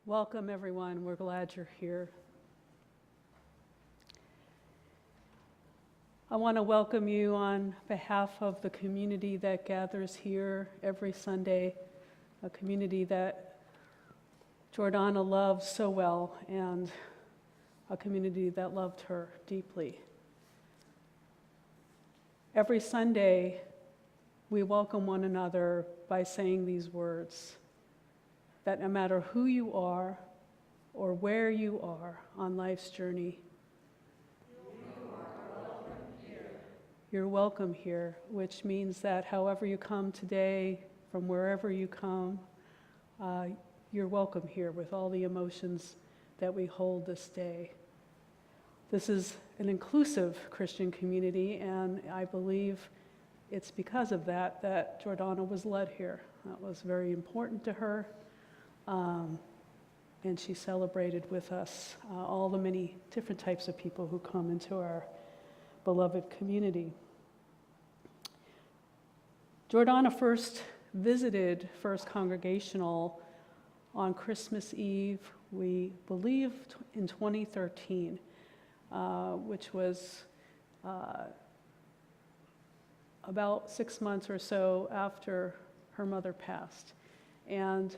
Welcome, everyone. We're glad you're here. I want to welcome you on behalf of the community that gathers here every Sunday, a community that Jordana loves so well, and a community that loved her deeply. Every Sunday, we welcome one another by saying these words, that no matter who you are or where you are on life's journey, you're welcome here, which means that however you come today, from wherever you come, you're welcome here with all the emotions that we hold this day. This is an inclusive Christian community, and I believe it's because of that that Jordana was led here. That was very important to her, and she celebrated with us all the many different types of people who come into our beloved community. Jordana first visited First Congregational on Christmas Eve, we believe in 2013, which was about 6 months or so after her mother passed. And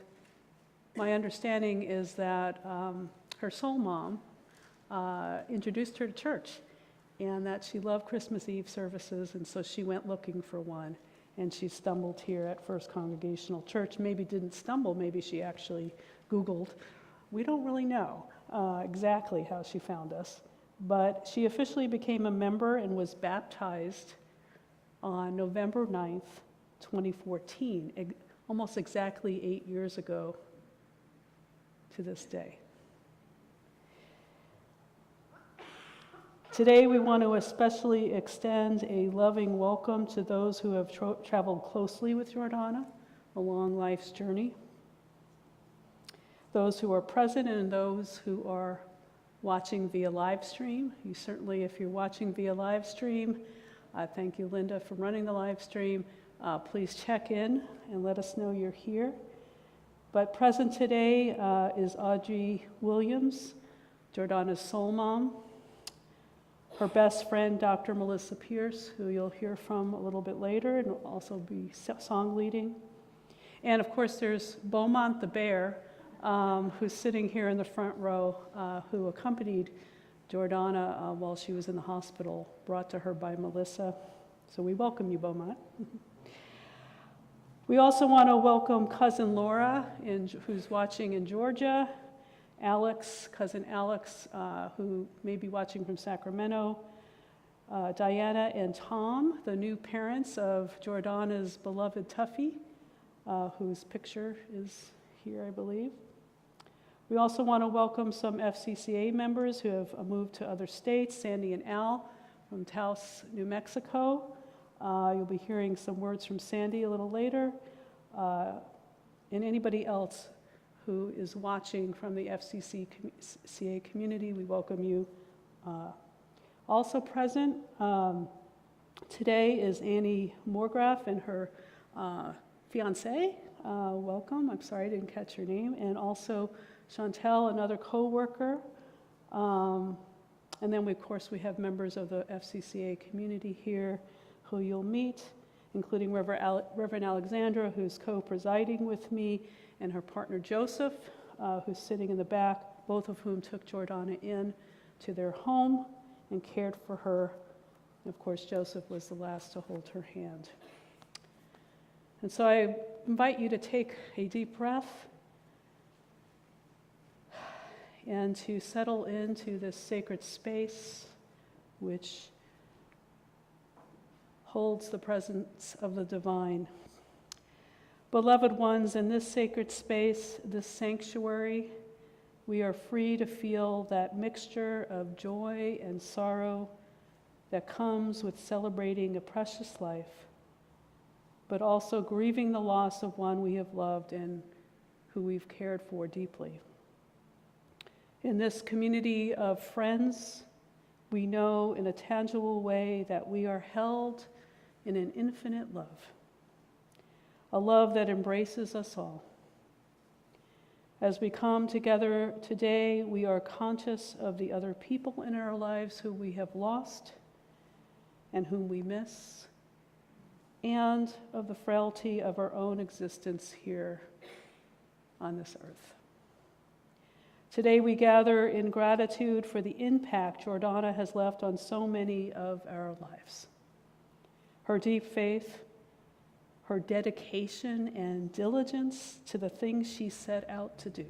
my understanding is that her soul mom introduced her to church, and that she loved Christmas Eve services, and so she went looking for one, and she stumbled here at First Congregational Church. Maybe didn't stumble, maybe she actually Googled. We don't really know exactly how she found us, but she officially became a member and was baptized on November 9th, 2014, almost exactly 8 years ago to this day. Today we want to especially extend a loving welcome to those who have traveled closely with Jordana along life's journey, those who are present and those who are watching via live stream. You certainly, if you're watching via live stream, thank you, Linda, for running the live stream. Please check in and let us know you're here. But present today is Autrey Williams, Jordana's soul mom, her best friend, Dr. Melissa Pierce, who you'll hear from a little bit later and will also be song leading. And of course, there's Beaumont the bear, who's sitting here in the front row, who accompanied Jordana while she was in the hospital, brought to her by Melissa. So we welcome you, Beaumont. We also want to welcome cousin Laura, who's watching in Georgia, Alex, cousin Alex, who may be watching from Sacramento, Diana and Tom, the new parents of Jordana's beloved Tuffy, whose picture is here, I believe. We also want to welcome some FCCA members who have moved to other states, Sandy and Al from Taos, New Mexico. You'll be hearing some words from Sandy a little later. And anybody else who is watching from the FCCA community, we welcome you. Also present today is Annie Morgraff and her fiancé. Welcome. I'm sorry I didn't catch your name. And also Chantel, another co-worker. And then, of course, we have members of the FCCA community here who you'll meet, including Reverend Alexandra, who's co-presiding with me, and her partner Joseph, who's sitting in the back, both of whom took Jordana in to their home and cared for her. And of course, Joseph was the last to hold her hand. And so I invite you to take a deep breath and to settle into this sacred space which holds the presence of the divine. Beloved ones, in this sacred space, this sanctuary, we are free to feel that mixture of joy and sorrow that comes with celebrating a precious life, but also grieving the loss of one we have loved and who we've cared for deeply. In this community of friends, we know in a tangible way that we are held in an infinite love, a love that embraces us all. As we come together today, we are conscious of the other people in our lives who we have lost and whom we miss, and of the frailty of our own existence here on this earth. Today we gather in gratitude for the impact Jordana has left on so many of our lives. Her deep faith, her dedication and diligence to the things she set out to do,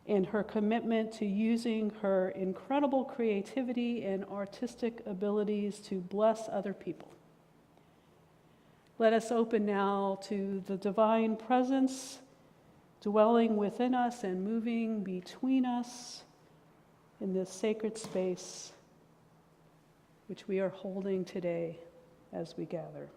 and her commitment to using her incredible creativity and artistic abilities to bless other people. Let us open now to the divine presence dwelling within us and moving between us in this sacred space which we are holding today as we gather.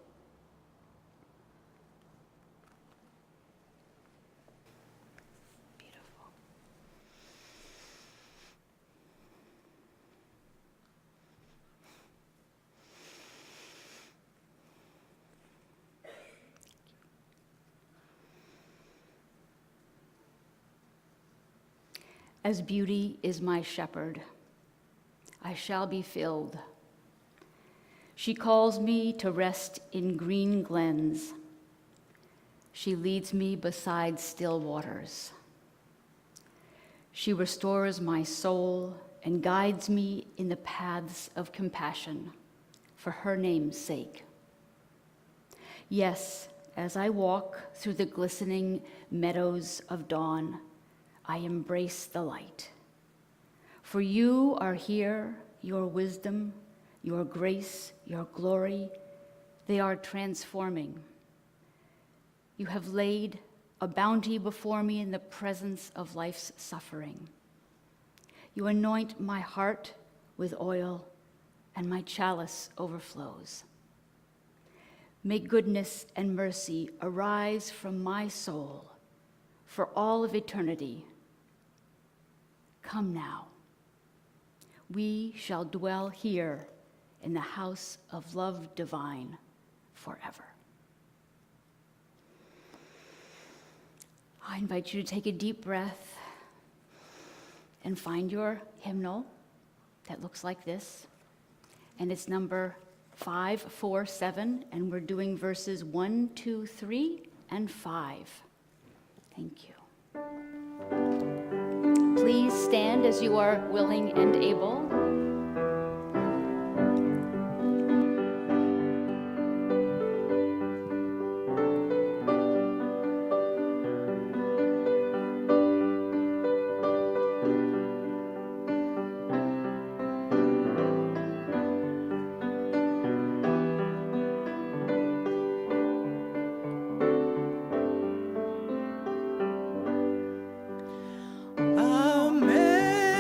As beauty is my shepherd, I shall be filled. She calls me to rest in green glens. She leads me beside still waters. She restores my soul and guides me in the paths of compassion for her name's sake. Yes, as I walk through the glistening meadows of dawn, I embrace the light. For you are here, your wisdom, your grace, your glory, they are transforming. You have laid a bounty before me in the presence of life's suffering. You anoint my heart with oil, and my chalice overflows. May goodness and mercy arise from my soul for all of eternity. Come now. We shall dwell here in the house of love divine forever. I invite you to take a deep breath and find your hymnal that looks like this. And it's number 547, and we're doing verses 1, 2, 3, and 5. Thank you. Please stand as you are willing and able.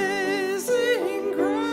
Amazing grace.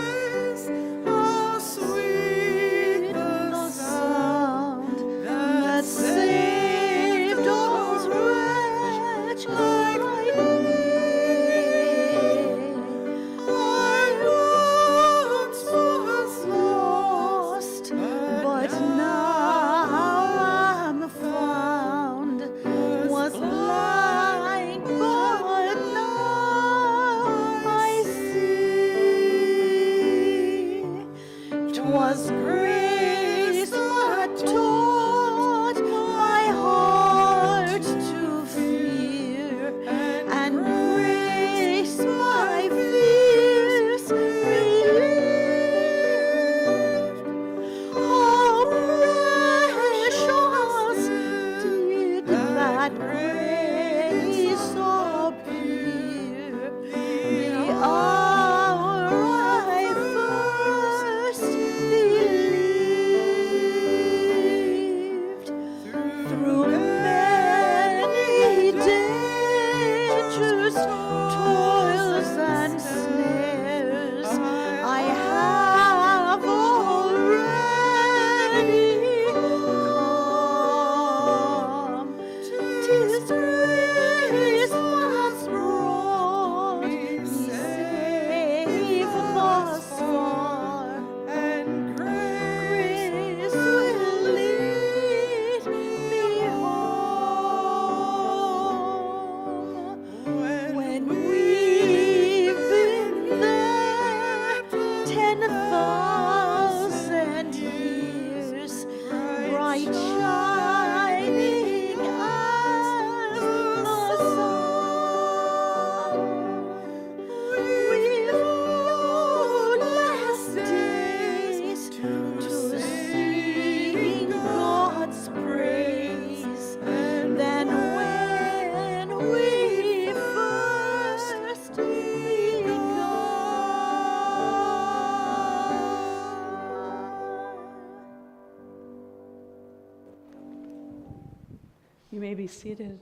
You may be seated.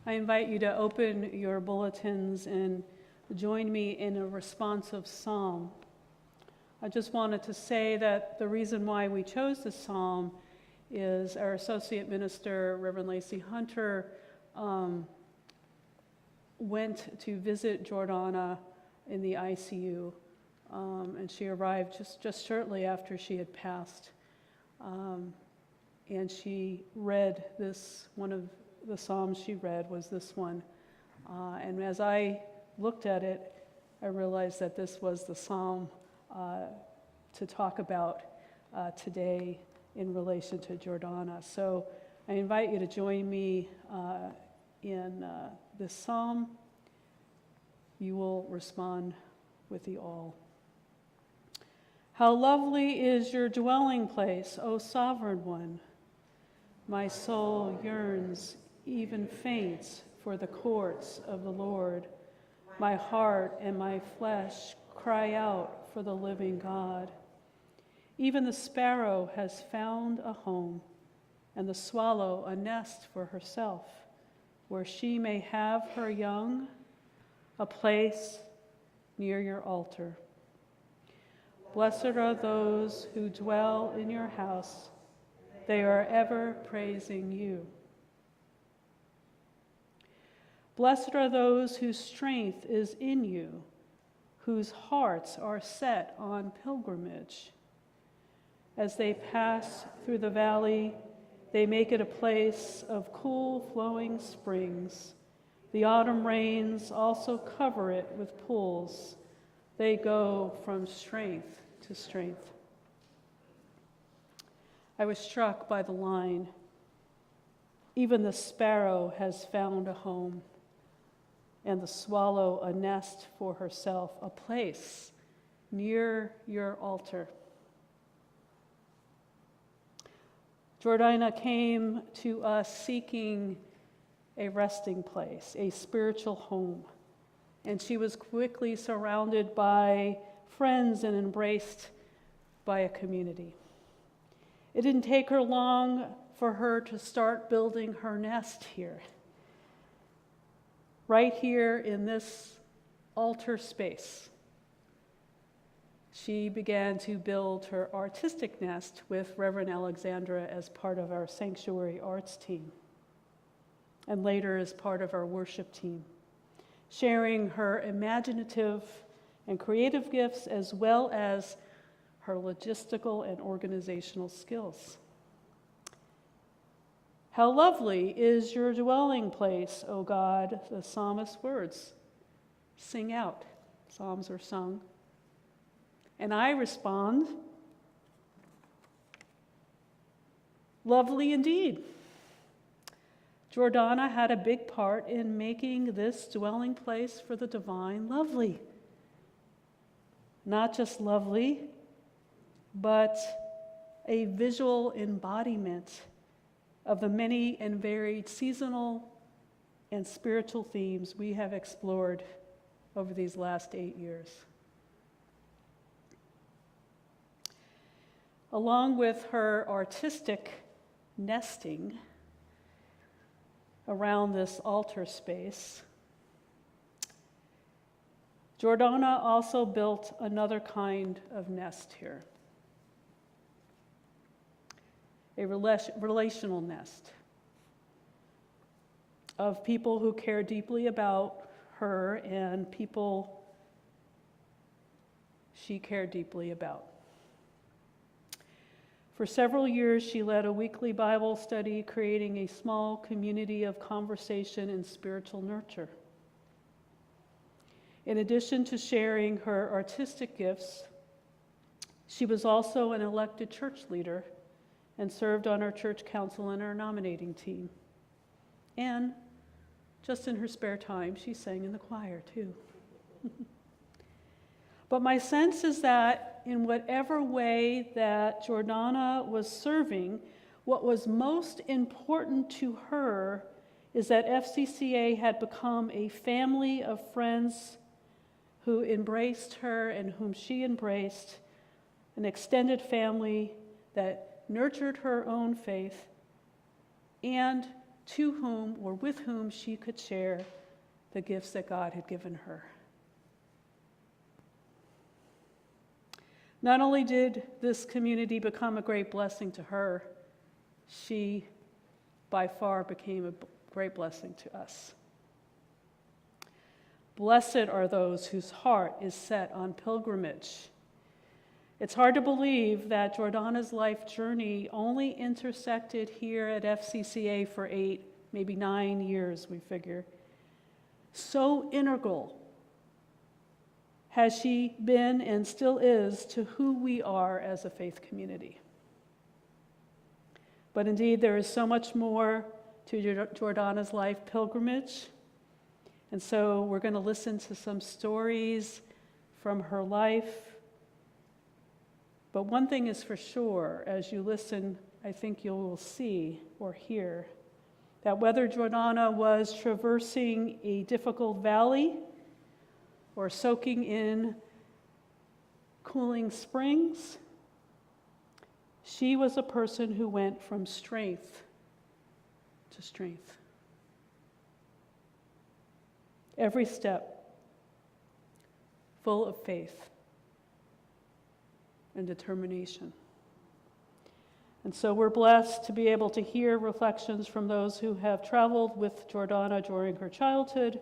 I invite you to open your bulletins and join me in a responsive psalm. I just wanted to say that the reason why we chose this psalm is our associate minister, Reverend Lacey Hunter, went to visit Jordana in the ICU, and she arrived just shortly after she had passed. And she read this, one of the psalms she read was this one. And as I looked at it, I realized that this was the psalm to talk about today in relation to Jordana. So I invite you to join me in this psalm. You will respond with the all. How lovely is your dwelling place, O sovereign one. My soul yearns, even faints, for the courts of the Lord. My heart and my flesh cry out for the living God. Even the sparrow has found a home, and the swallow a nest for herself, where she may have her young, a place near your altar. Blessed are those who dwell in your house. They are ever praising you. Blessed are those whose strength is in you, whose hearts are set on pilgrimage. As they pass through the valley, they make it a place of cool flowing springs. The autumn rains also cover it with pools. They go from strength to strength. I was struck by the line, even the sparrow has found a home, and the swallow a nest for herself, a place near your altar. Jordana came to us seeking a resting place, a spiritual home, and she was quickly surrounded by friends and embraced by a community. It didn't take her long for her to start building her nest here. Right here in this altar space, she began to build her artistic nest with Reverend Alexandra as part of our sanctuary arts team, and later as part of our worship team, sharing her imaginative and creative gifts as well as her logistical and organizational skills. How lovely is your dwelling place, O God, the psalmist's words. Sing out. Psalms are sung. And I respond, lovely indeed. Jordana had a big part in making this dwelling place for the divine lovely. Not just lovely, but a visual embodiment of the many and varied seasonal and spiritual themes we have explored over these last 8 years. Along with her artistic nesting around this altar space, Jordana also built another kind of nest here, a relational nest of people who care deeply about her and people she cared deeply about. For several years, she led a weekly Bible study, creating a small community of conversation and spiritual nurture. In addition to sharing her artistic gifts, she was also an elected church leader and served on our church council and our nominating team. And just in her spare time, she sang in the choir too. But my sense is that in whatever way that Jordana was serving, what was most important to her is that FCCA had become a family of friends who embraced her and whom she embraced, an extended family that nurtured her own faith, and to whom or with whom she could share the gifts that God had given her. Not only did this community become a great blessing to her, she by far became a great blessing to us. Blessed are those whose heart is set on pilgrimage. It's hard to believe that Jordana's life journey only intersected here at FCCA for 8, maybe 9 years, we figure. So integral has she been and still is to who we are as a faith community. But indeed, there is so much more to Jordana's life pilgrimage. And so we're going to listen to some stories from her life. But one thing is for sure, as you listen, I think you will see or hear that whether Jordana was traversing a difficult valley or soaking in cooling springs, she was a person who went from strength to strength. Every step full of faith and determination. And so we're blessed to be able to hear reflections from those who have traveled with Jordana during her childhood,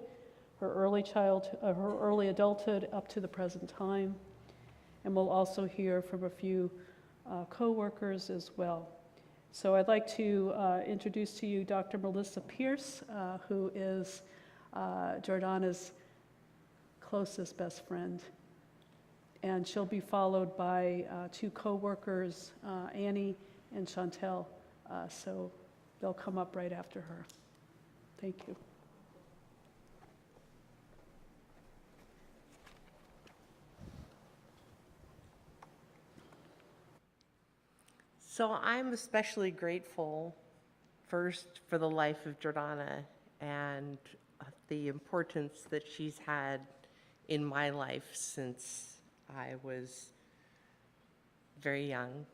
her early adulthood up to the present time. And we'll also hear from a few co-workers as well. So I'd like to introduce to you Dr. Melissa Pierce, who is Jordana's closest best friend. And she'll be followed by 2 co-workers, Annie and Chantel. So they'll come up right after her. Thank you. So I'm especially grateful first for the life of Jordana and the importance that she's had in my life since I was very young,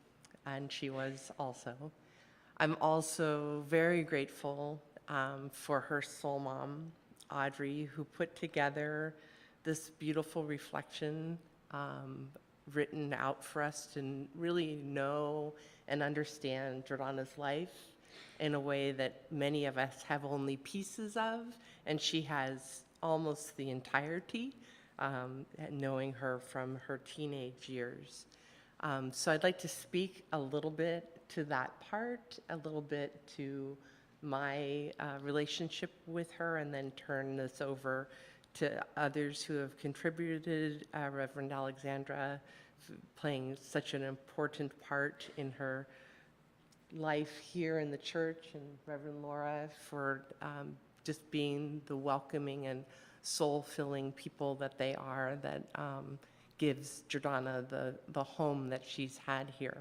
and she was also. I'm also very grateful for her soul mom, Autrey, who put together this beautiful reflection written out for us to really know and understand Jordana's life in a way that many of us have only pieces of, and she has almost the entirety, knowing her from her teenage years. So I'd like to speak a little bit to that part, a little bit to my relationship with her, and then turn this over to others who have contributed, Reverend Alexandra, playing such an important part in her life here in the church, and Reverend Laura for just being the welcoming and soul-filling people that they are, that gives Jordana the home that she's had here.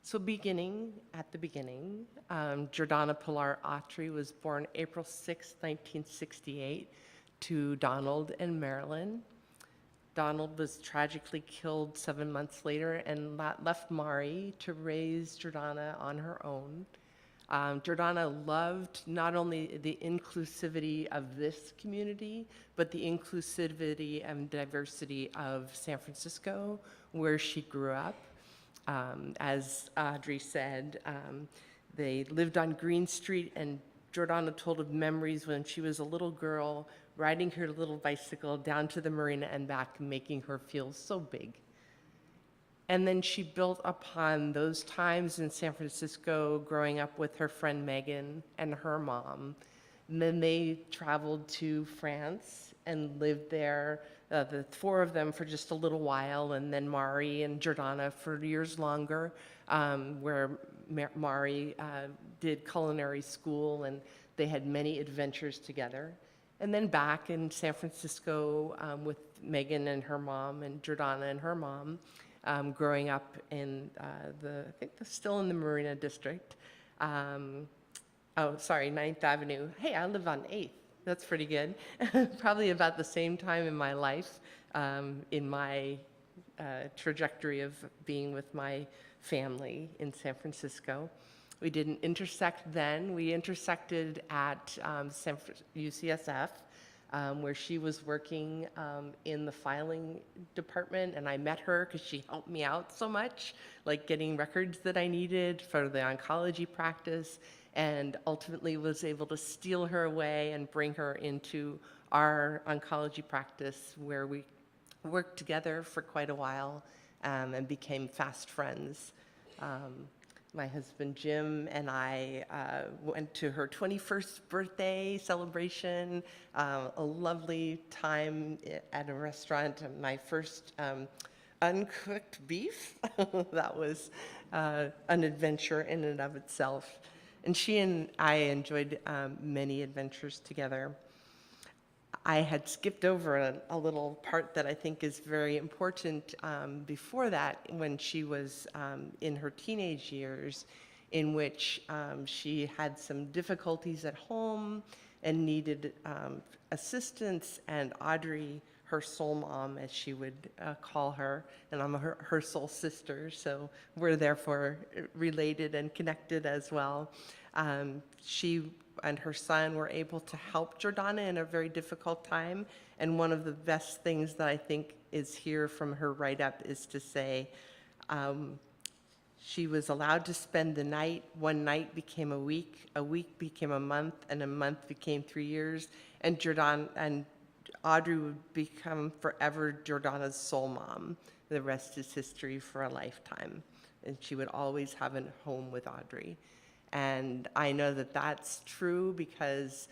So beginning at the beginning, Jordana Pilar Autrey was born April 6, 1968, to Donald and Marilyn. Donald was tragically killed 7 months later, and left Mari to raise Jordana on her own. Jordana loved not only the inclusivity of this community, but the inclusivity and diversity of San Francisco, where she grew up. As Audrey said, they lived on Green Street, and Jordana told of memories when she was a little girl riding her little bicycle down to the marina and back, making her feel so big. And then she built upon those times in San Francisco, growing up with her friend Megan and her mom. And then they traveled to France and lived there, the 4 of them, for just a little while, and then Mari and Jordana for years longer, where Mari did culinary school, and they had many adventures together. And then back in San Francisco with Megan and her mom, and Jordana and her mom, growing up in still in the Marina District. 9th Avenue. Hey, I live on 8th. That's pretty good. Probably about the same time in my life, in my trajectory of being with my family in San Francisco. We didn't intersect then. We intersected at UCSF, where she was working in the filing department, and I met her because she helped me out so much, like getting records that I needed for the oncology practice, and ultimately was able to steal her away and bring her into our oncology practice, where we worked together for quite a while and became fast friends. My husband Jim and I went to her 21st birthday celebration, a lovely time at a restaurant, my first uncooked beef. That was an adventure in and of itself. And she and I enjoyed many adventures together. I had skipped over a little part that I think is very important before that, when she was in her teenage years, in which she had some difficulties at home and needed assistance, and Autrey, her soul mom, as she would call her, and I'm her soul sister, so we're therefore related and connected as well. She and her son were able to help Jordana in a very difficult time. And one of the best things that I think is here from her write-up is to say, she was allowed to spend the night. One night became a week became a month, and a month became 3 years. And Autrey would become forever Jordana's soul mom. The rest is history for a lifetime. And she would always have a home with Autrey. And I know that that's true because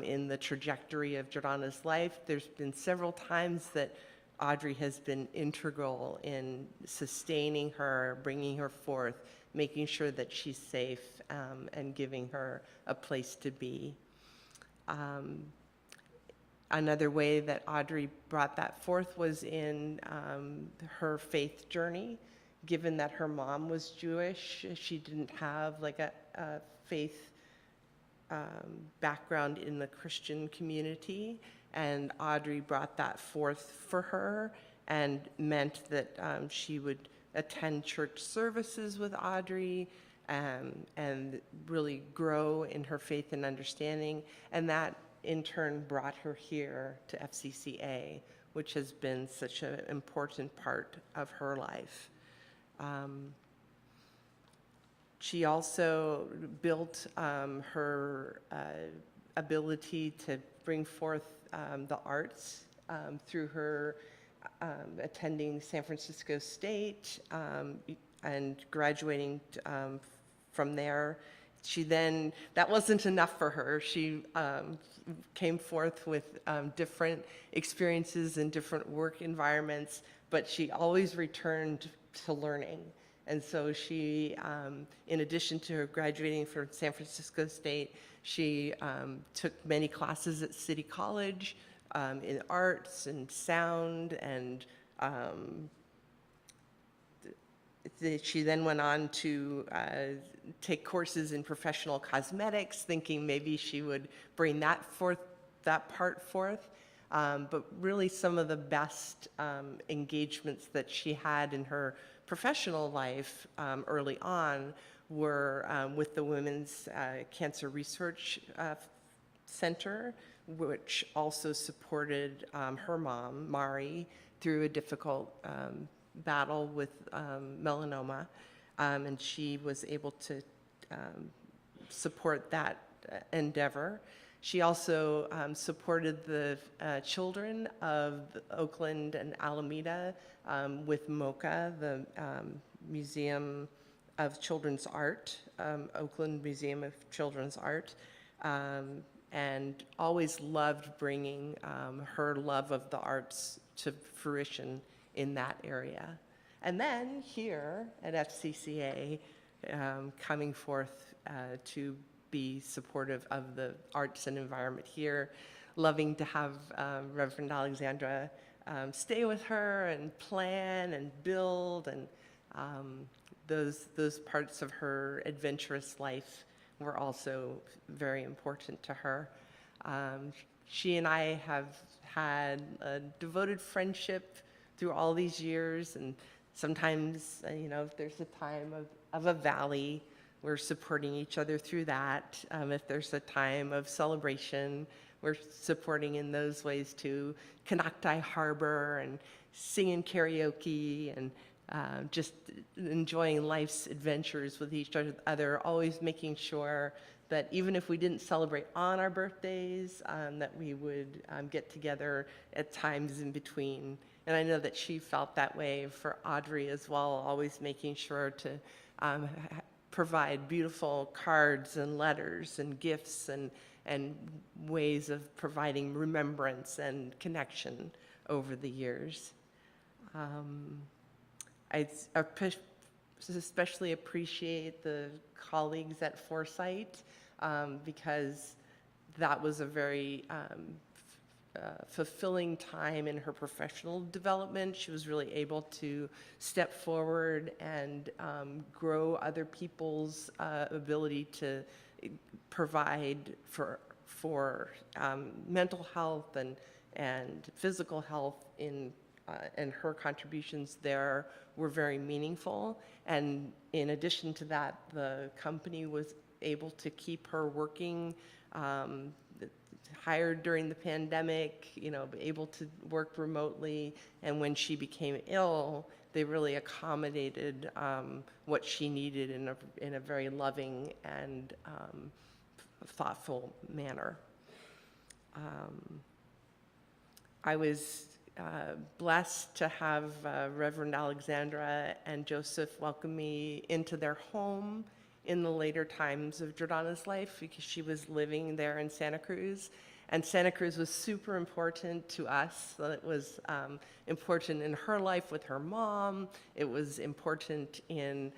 in the trajectory of Jordana's life, there's been several times that Autrey has been integral in sustaining her, bringing her forth, making sure that she's safe, and giving her a place to be. Another way that Autrey brought that forth was in her faith journey. Given that her mom was Jewish, she didn't have like a faith background in the Christian community, and Autrey brought that forth for her and meant that she would attend church services with Autrey and really grow in her faith and understanding, and that in turn brought her here to FCCA, which has been such an important part of her life. She also built her ability to bring forth the arts through her attending San Francisco State and graduating from there. She then, that wasn't enough for her. She came forth with different experiences in different work environments, but she always returned to learning. And so she, in addition to her graduating from San Francisco State, she took many classes at City College in arts and sound, and she then went on to take courses in professional cosmetics, thinking maybe she would bring that part forth. But really some of the best engagements that she had in her professional life early on were with the Women's Cancer Research Center, which also supported her mom, Mari, through a difficult battle with melanoma. And she was able to support that endeavor. She also supported the children of Oakland and Alameda with MOCA, the Museum of Children's Art, Oakland Museum of Children's Art, and always loved bringing her love of the arts to fruition in that area. And then here at FCCA, coming forth to be supportive of the arts and environment here, loving to have Reverend Alexandra stay with her and plan and build, and those parts of her adventurous life were also very important to her. She and I have had a devoted friendship through all these years. And sometimes, if there's a time of a valley, we're supporting each other through that. If there's a time of celebration, we're supporting in those ways too. Canocti Harbor and singing karaoke and just enjoying life's adventures with each other, always making sure that even if we didn't celebrate on our birthdays, that we would get together at times in between. And I know that she felt that way for Autrey as well, always making sure to provide beautiful cards and letters and gifts and ways of providing remembrance and connection over the years. I especially appreciate the colleagues at Foresight because that was a very fulfilling time in her professional development. She was really able to step forward and grow other people's ability to provide for mental health and physical health and her contributions there were very meaningful. And in addition to that, the company was able to keep her working, hired during the pandemic, able to work remotely. And when she became ill, they really accommodated what she needed in a very loving and thoughtful manner. I was blessed to have Reverend Alexandra and Joseph welcome me into their home in the later times of Jordana's life because she was living there in Santa Cruz. And Santa Cruz was super important to us. So it was important in her life with her mom. It was important in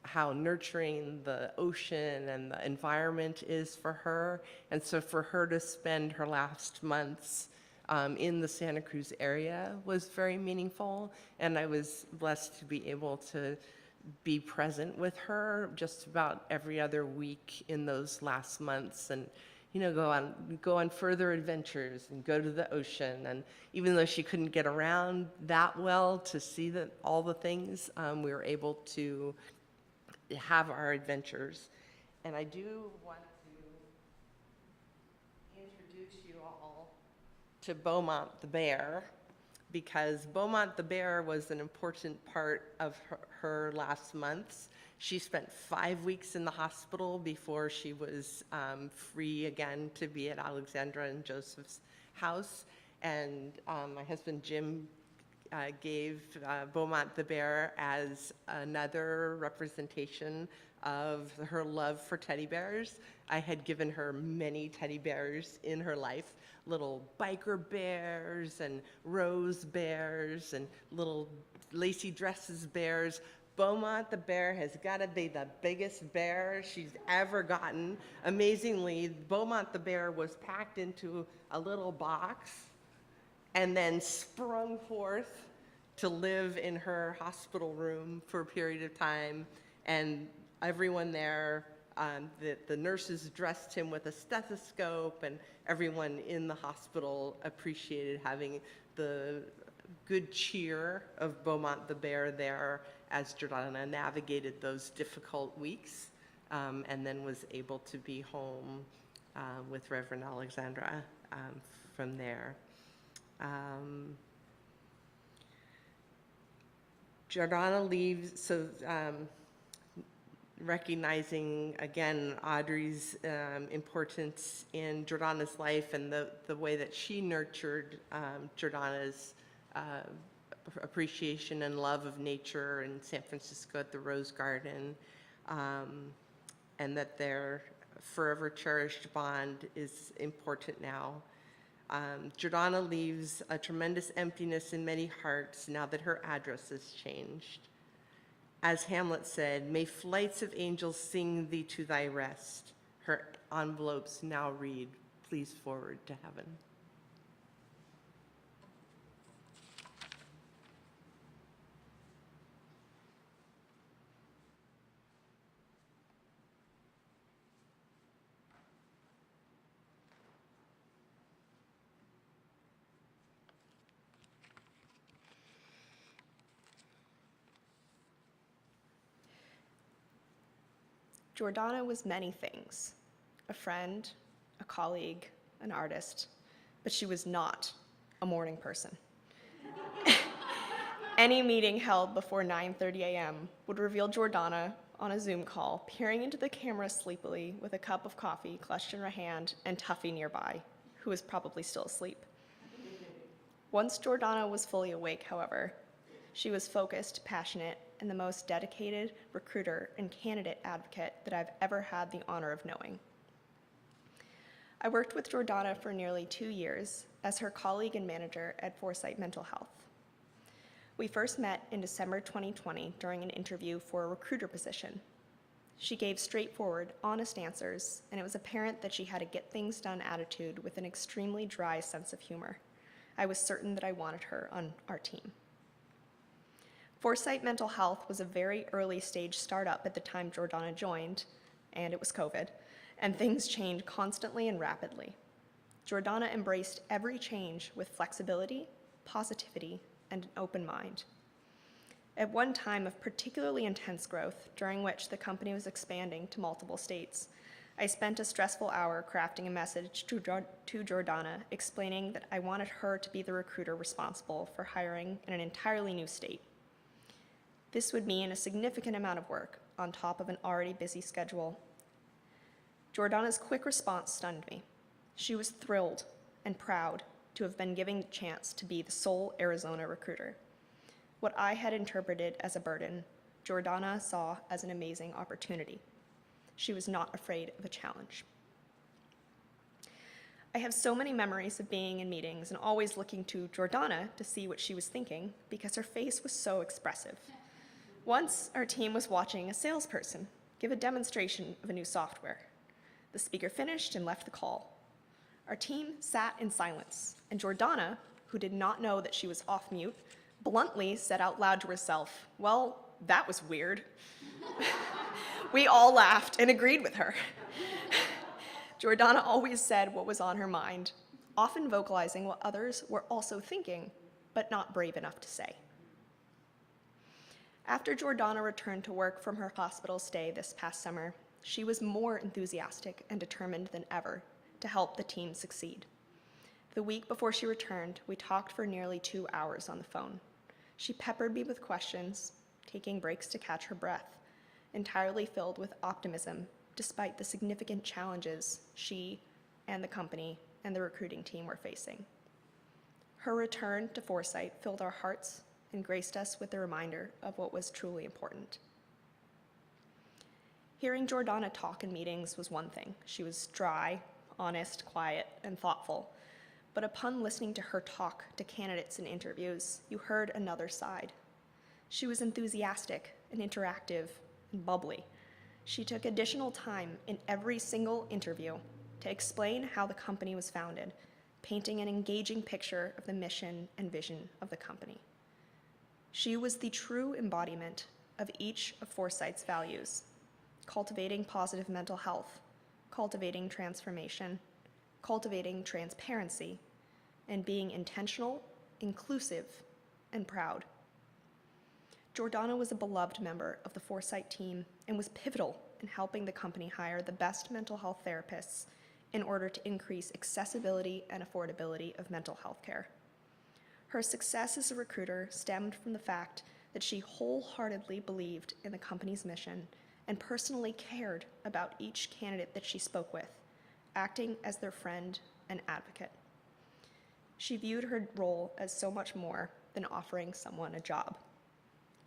how nurturing the ocean and the environment is for her. And so for her to spend her last months in the Santa Cruz area was very meaningful, and I was blessed to be able to be present with her just about every other week in those last months, and go on further adventures and go to the ocean. And even though she couldn't get around that well to see all the things, we were able to have our adventures. And I do want to introduce you all to Beaumont the bear, because Beaumont the bear was an important part of her last months. She spent 5 weeks in the hospital before she was free again to be at Alexandra and Joseph's house. And my husband Jim gave Beaumont the bear as another representation of her love for teddy bears. I had given her many teddy bears in her life, little biker bears and rose bears and little lacy dresses bears. Beaumont the bear has got to be the biggest bear she's ever gotten. Amazingly, Beaumont the bear was packed into a little box and then sprung forth to live in her hospital room for a period of time. And everyone there, the nurses dressed him with a stethoscope, and everyone in the hospital appreciated having the good cheer of Beaumont the bear there as Jordana navigated those difficult weeks, and then was able to be home with Reverend Alexandra from there. Jordana leaves, so recognizing again Autrey's importance in Jordana's life and the way that she nurtured Jordana's appreciation and love of nature in San Francisco at the Rose Garden, and that their forever cherished bond is important now. Jordana leaves a tremendous emptiness in many hearts now that her address has changed. As Hamlet said, may flights of angels sing thee to thy rest. Her envelopes now read, please forward to heaven. Jordana was many things: a friend, a colleague, an artist, but she was not a morning person. Any meeting held before 9:30 a.m. would reveal Jordana on a Zoom call, peering into the camera sleepily with a cup of coffee clutched in her hand and Tuffy nearby, who was probably still asleep. Once Jordana was fully awake, however, she was focused, passionate, and the most dedicated recruiter and candidate advocate that I've ever had the honor of knowing. I worked with Jordana for nearly 2 years as her colleague and manager at Foresight Mental Health. We first met in December 2020 during an interview for a recruiter position. She gave straightforward, honest answers, and it was apparent that she had a get-things-done attitude with an extremely dry sense of humor. I was certain that I wanted her on our team. Foresight Mental Health was a very early-stage startup at the time Jordana joined, and it was COVID, and things changed constantly and rapidly. Jordana embraced every change with flexibility, positivity, and an open mind. At one time of particularly intense growth, during which the company was expanding to multiple states, I spent a stressful hour crafting a message to Jordana explaining that I wanted her to be the recruiter responsible for hiring in an entirely new state. This would mean a significant amount of work on top of an already busy schedule. Jordana's quick response stunned me. She was thrilled and proud to have been given the chance to be the sole Arizona recruiter. What I had interpreted as a burden, Jordana saw as an amazing opportunity. She was not afraid of a challenge. I have so many memories of being in meetings and always looking to Jordana to see what she was thinking because her face was so expressive. Once, our team was watching a salesperson give a demonstration of a new software. The speaker finished and left the call. Our team sat in silence, and Jordana, who did not know that she was off mute, bluntly said out loud to herself, "Well, that was weird." We all laughed and agreed with her. Jordana always said what was on her mind, often vocalizing what others were also thinking, but not brave enough to say. After Jordana returned to work from her hospital stay this past summer, she was more enthusiastic and determined than ever to help the team succeed. The week before she returned, we talked for nearly 2 hours on the phone. She peppered me with questions, taking breaks to catch her breath, entirely filled with optimism despite the significant challenges she and the company and the recruiting team were facing. Her return to Foresight filled our hearts and graced us with a reminder of what was truly important. Hearing Jordana talk in meetings was one thing. She was dry, honest, quiet, and thoughtful. But upon listening to her talk to candidates in interviews, you heard another side. She was enthusiastic and interactive and bubbly. She took additional time in every single interview to explain how the company was founded, painting an engaging picture of the mission and vision of the company. She was the true embodiment of each of Foresight's values: cultivating positive mental health, cultivating transformation, cultivating transparency, and being intentional, inclusive, and proud. Jordana was a beloved member of the Foresight team and was pivotal in helping the company hire the best mental health therapists in order to increase accessibility and affordability of mental health care. Her success as a recruiter stemmed from the fact that she wholeheartedly believed in the company's mission and personally cared about each candidate that she spoke with, acting as their friend and advocate. She viewed her role as so much more than offering someone a job.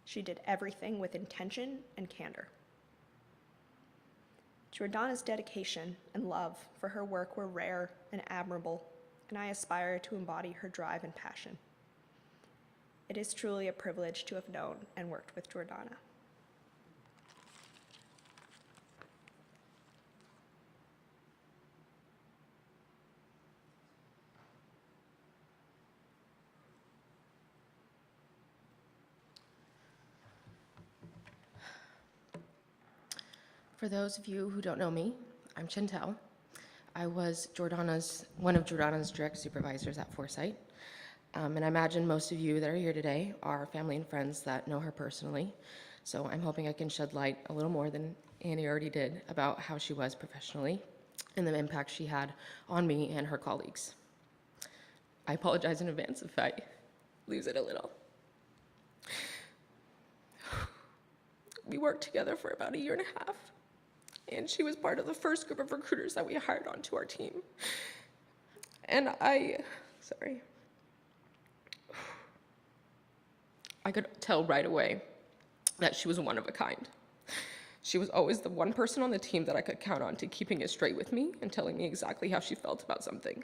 She did everything with intention and candor. Jordana's dedication and love for her work were rare and admirable, and I aspire to embody her drive and passion. It is truly a privilege to have known and worked with Jordana. For those of you who don't know me, I'm Chantel. I was one of Jordana's direct supervisors at Foresight. And I imagine most of you that are here today are family and friends that know her personally. So I'm hoping I can shed light a little more than Annie already did about how she was professionally and the impact she had on me and her colleagues. I apologize in advance if I lose it a little. We worked together for about 1.5 years, and she was part of the first group of recruiters that we hired onto our team. And I could tell right away that she was one of a kind. She was always the one person on the team that I could count on to keeping it straight with me and telling me exactly how she felt about something.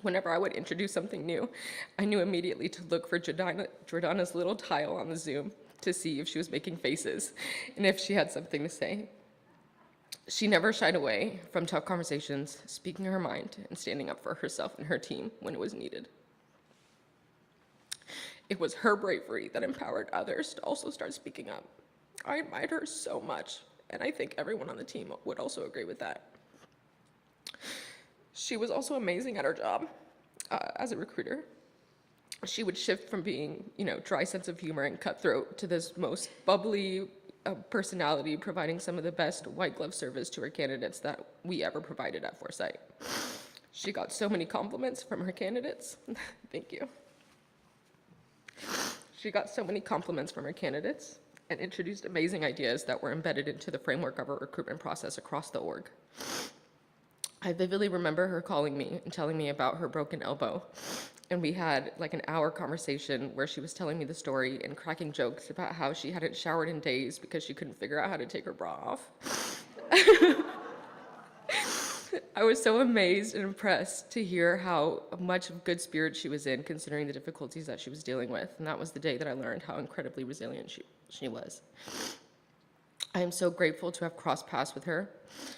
Whenever I would introduce something new, I knew immediately to look for Jordana's little tile on the Zoom to see if she was making faces and if she had something to say. She never shied away from tough conversations, speaking her mind and standing up for herself and her team when it was needed. It was her bravery that empowered others to also start speaking up. I admired her so much, and I think everyone on the team would also agree with that. She was also amazing at her job as a recruiter. She would shift from being, dry sense of humor and cutthroat to this most bubbly personality, providing some of the best white glove service to her candidates that we ever provided at Foresight. She got so many compliments from her candidates. Thank you. She got so many compliments from her candidates and introduced amazing ideas that were embedded into the framework of our recruitment process across the org. I vividly remember her calling me and telling me about her broken elbow. And we had like an hour conversation where she was telling me the story and cracking jokes about how she hadn't showered in days because she couldn't figure out how to take her bra off. I was so amazed and impressed to hear how much of good spirit she was in, considering the difficulties that she was dealing with. And that was the day that I learned how incredibly resilient she was. I am so grateful to have crossed paths with her.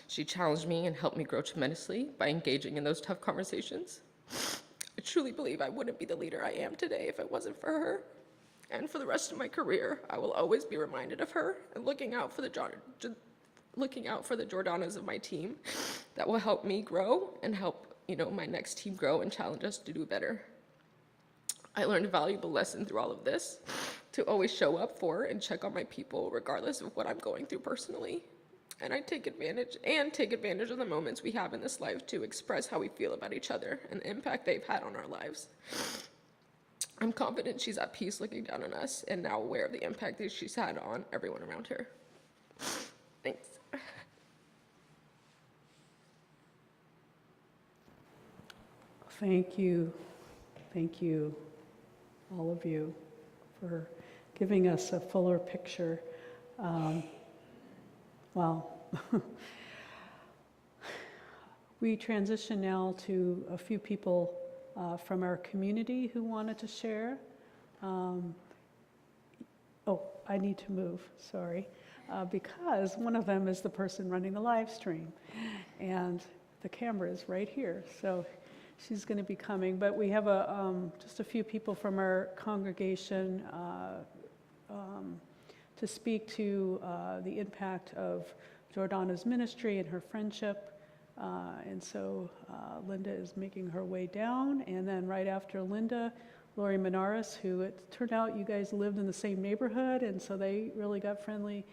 She challenged me and helped me grow tremendously by engaging in those tough conversations. I truly believe I wouldn't be the leader I am today if it wasn't for her. And for the rest of my career, I will always be reminded of her and looking out for the Jordanas of my team that will help me grow and help, my next team grow and challenge us to do better. I learned a valuable lesson through all of this, to always show up for and check on my people regardless of what I'm going through personally. And I take advantage of the moments we have in this life to express how we feel about each other and the impact they've had on our lives. I'm confident she's at peace looking down on us and now aware of the impact that she's had on everyone around her. Thanks. Thank you, all of you, for giving us a fuller picture. Wow. We transition now to a few people from our community who wanted to share. I need to move, sorry, because one of them is the person running the live stream, and the camera is right here, so she's going to be coming. But we have just a few people from our congregation to speak to the impact of Jordana's ministry and her friendship. And so Linda is making her way down. And then right after Linda, Lori Menares, who it turned out you guys lived in the same neighborhood, and so they really got friendly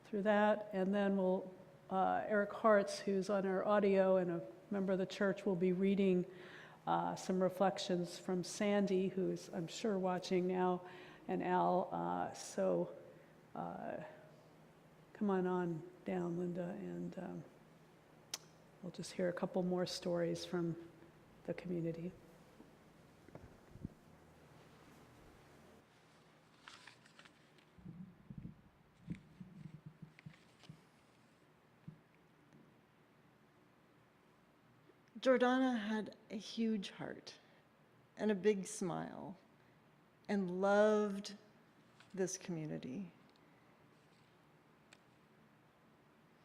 through that. And then Eric Hartz, who's on our audio and a member of the church, will be reading some reflections from Sandy, who's I'm sure watching now, and Al. Come on down, Linda, and we'll just hear a couple more stories from the community. Jordana had a huge heart and a big smile and loved this community.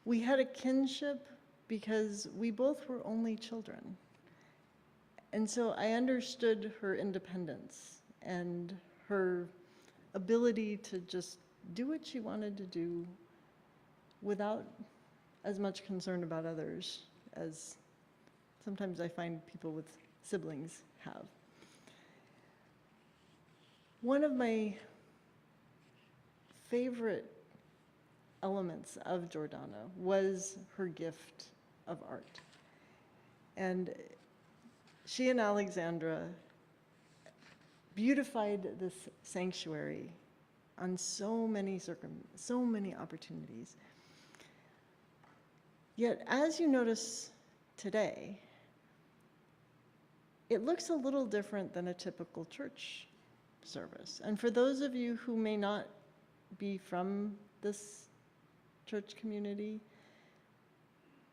We had a kinship because we both were only children. And so I understood her independence and her ability to just do what she wanted to do without as much concern about others as sometimes I find people with siblings have. One of my favorite elements of Jordana was her gift of art. And she and Alexandra beautified this sanctuary on so many opportunities. Yet, as you notice today, it looks a little different than a typical church service. And for those of you who may not be from this church community,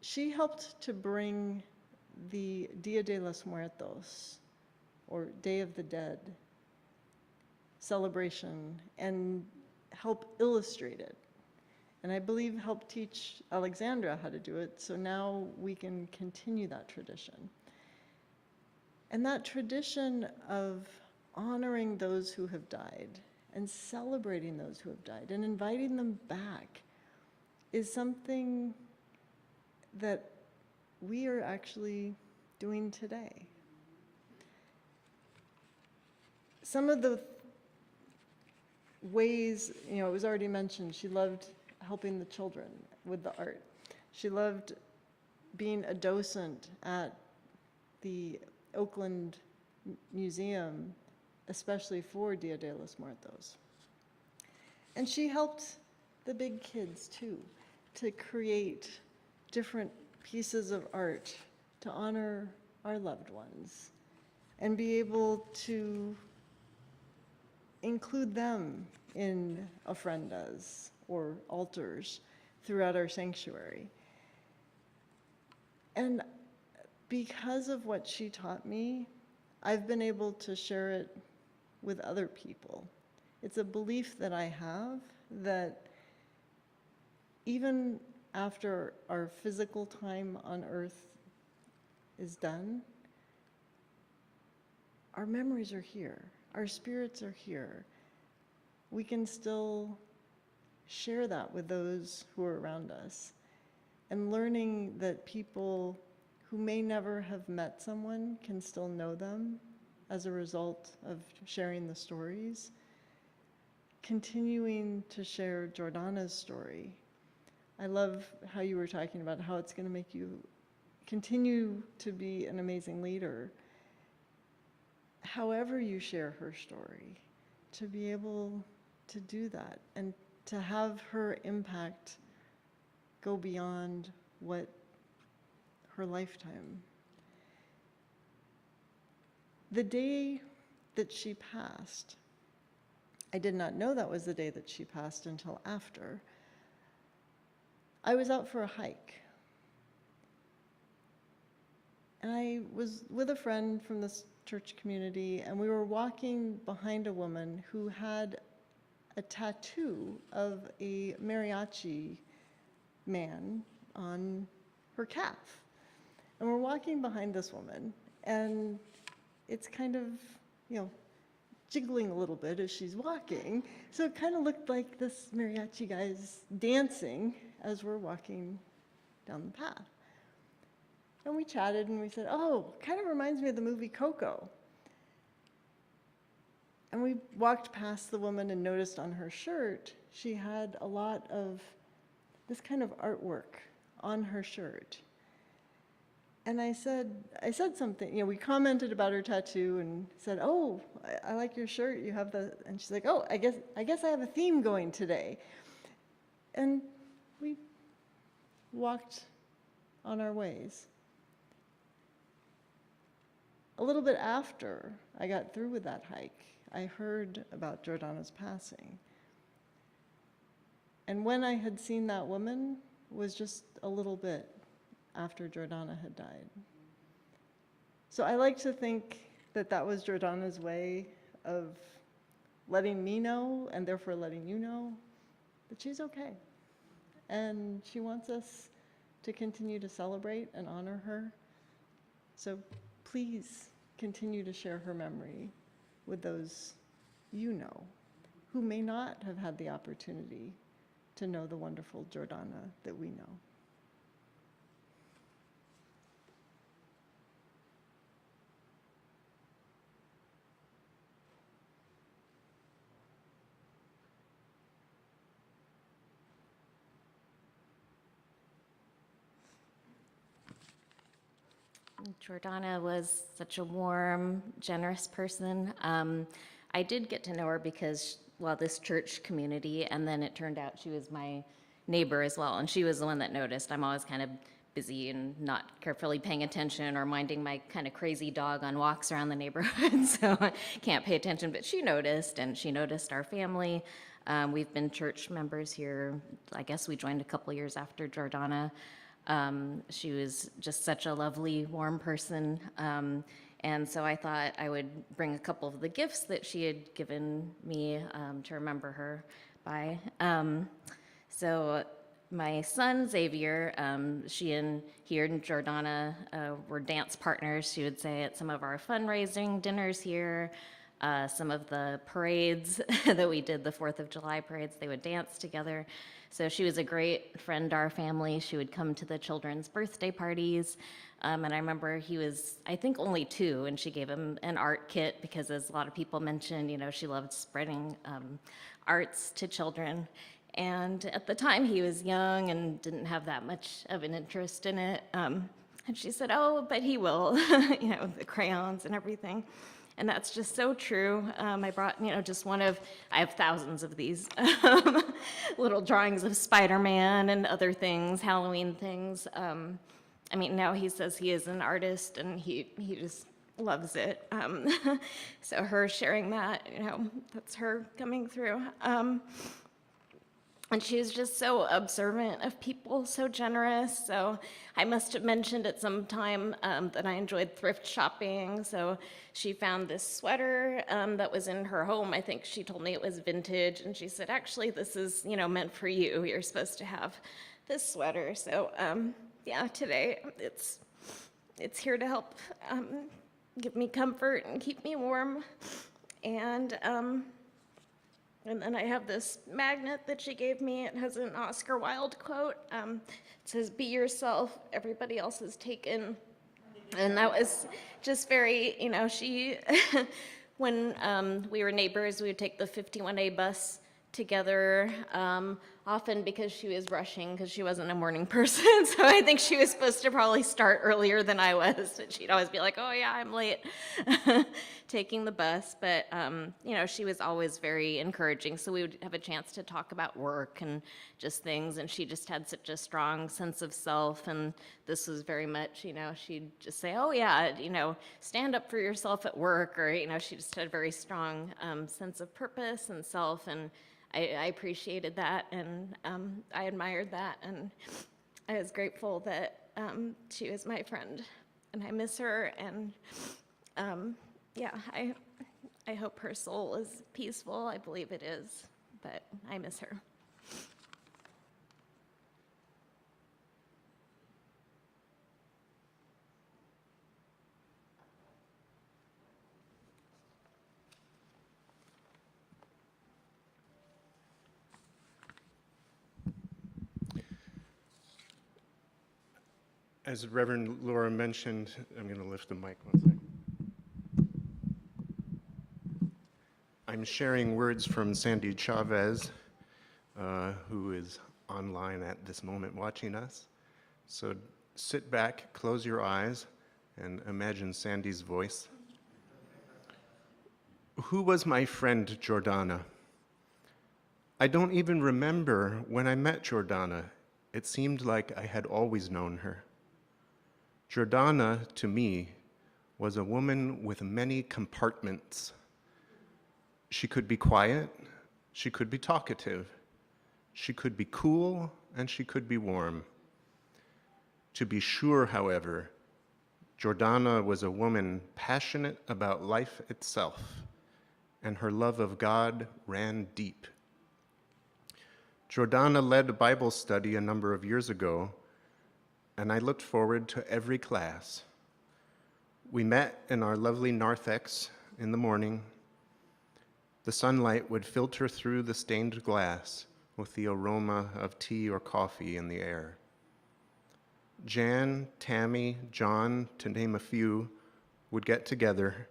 she helped to bring the Dia de los Muertos, or Day of the Dead, celebration and help illustrate it. And I believe help teach Alexandra how to do it, so now we can continue that tradition. And that tradition of honoring those who have died and celebrating those who have died and inviting them back is something that we are actually doing today. Some of the ways, it was already mentioned, she loved helping the children with the art. She loved being a docent at the Oakland Museum, especially for Dia de los Muertos. And she helped the big kids too, to create different pieces of art to honor our loved ones and be able to include them in ofrendas or altars throughout our sanctuary. And because of what she taught me, I've been able to share it with other people. It's a belief that I have that even after our physical time on earth is done, our memories are here, our spirits are here. We can still share that with those who are around us. And learning that people who may never have met someone can still know them as a result of sharing the stories. Continuing to share Jordana's story. I love how you were talking about how it's going to make you continue to be an amazing leader. However you share her story, to be able to do that and to have her impact go beyond what her lifetime. The day that she passed, I did not know that was the day that she passed until after. I was out for a hike. And I was with a friend from this church community, and we were walking behind a woman who had a tattoo of a mariachi man on her calf. And we're walking behind this woman, and it's kind of, jiggling a little bit as she's walking. So it kind of looked like this mariachi guy's dancing as we're walking down the path. And we chatted and we said, oh, kind of reminds me of the movie Coco. And we walked past the woman and noticed on her shirt, she had a lot of this kind of artwork on her shirt. And I said something, we commented about her tattoo and said, oh, I like your shirt, you have the, and she's like, oh, I guess I have a theme going today. And we walked on our ways. A little bit after I got through with that hike, I heard about Jordana's passing. And when I had seen that woman was just a little bit after Jordana had died. So I like to think that that was Jordana's way of letting me know, and therefore letting you know, that she's okay. And she wants us to continue to celebrate and honor her. So please continue to share her memory with those you know, who may not have had the opportunity to know the wonderful Jordana that we know. Jordana was such a warm, generous person. I did get to know her because, well, this church community, and then it turned out she was my neighbor as well, and she was the one that noticed. I'm always kind of busy and not carefully paying attention or minding my kind of crazy dog on walks around the neighborhood, so I can't pay attention, but she noticed, and she noticed our family. We've been church members here. I guess we joined a couple years after Jordana. She was just such a lovely, warm person. And so I thought I would bring a couple of the gifts that she had given me to remember her by. So my son, Xavier, he and Jordana were dance partners, she would say, at some of our fundraising dinners here. Some of the parades that we did, the 4th of July parades, they would dance together. So she was a great friend to our family. She would come to the children's birthday parties. And I remember he was, I think, only 2, and she gave him an art kit because, as a lot of people mentioned, she loved spreading arts to children. And at the time, he was young and didn't have that much of an interest in it. And she said, "Oh, but he will," the crayons and everything. And that's just so true. I brought, just one of, I have thousands of these little drawings of Spider-Man and other things, Halloween things. Now he says he is an artist and he just loves it. So her sharing that, that's her coming through. And she was just so observant of people, so generous. So I must have mentioned at some time that I enjoyed thrift shopping. So she found this sweater that was in her home. I think she told me it was vintage. And she said, "Actually, this is, meant for you. You're supposed to have this sweater." So today it's here to help give me comfort and keep me warm. And then I have this magnet that she gave me. It has an Oscar Wilde quote. It says, "Be yourself, everybody else is taken." And that was just very, she, when we were neighbors, we would take the 51A bus together, often because she was rushing, because she wasn't a morning person. So I think she was supposed to probably start earlier than I was. But she'd always be like, "Oh yeah, I'm late," taking the bus. But, she was always very encouraging. So we would have a chance to talk about work and just things. And she just had such a strong sense of self. And this was very much, she'd just say, "Oh yeah, stand up for yourself at work." Or, she just had a very strong sense of purpose and self. And I appreciated that, and I admired that, and I was grateful that she was my friend, and I miss her, and I hope her soul is peaceful. I believe it is, but I miss her. As Reverend Laura mentioned, I'm going to lift the mic one second. I'm sharing words from Sandy Chavez, who is online at this moment watching us. So sit back, close your eyes, and imagine Sandy's voice. Who was my friend Jordana? I don't even remember when I met Jordana. It seemed like I had always known her. Jordana, to me, was a woman with many compartments. She could be quiet, she could be talkative, she could be cool, and she could be warm. To be sure, however, Jordana was a woman passionate about life itself, and her love of God ran deep. Jordana led a Bible study a number of years ago, and I looked forward to every class. We met in our lovely narthex in the morning. The sunlight would filter through the stained glass with the aroma of tea or coffee in the air. Jan, Tammy, John, to name a few, would get together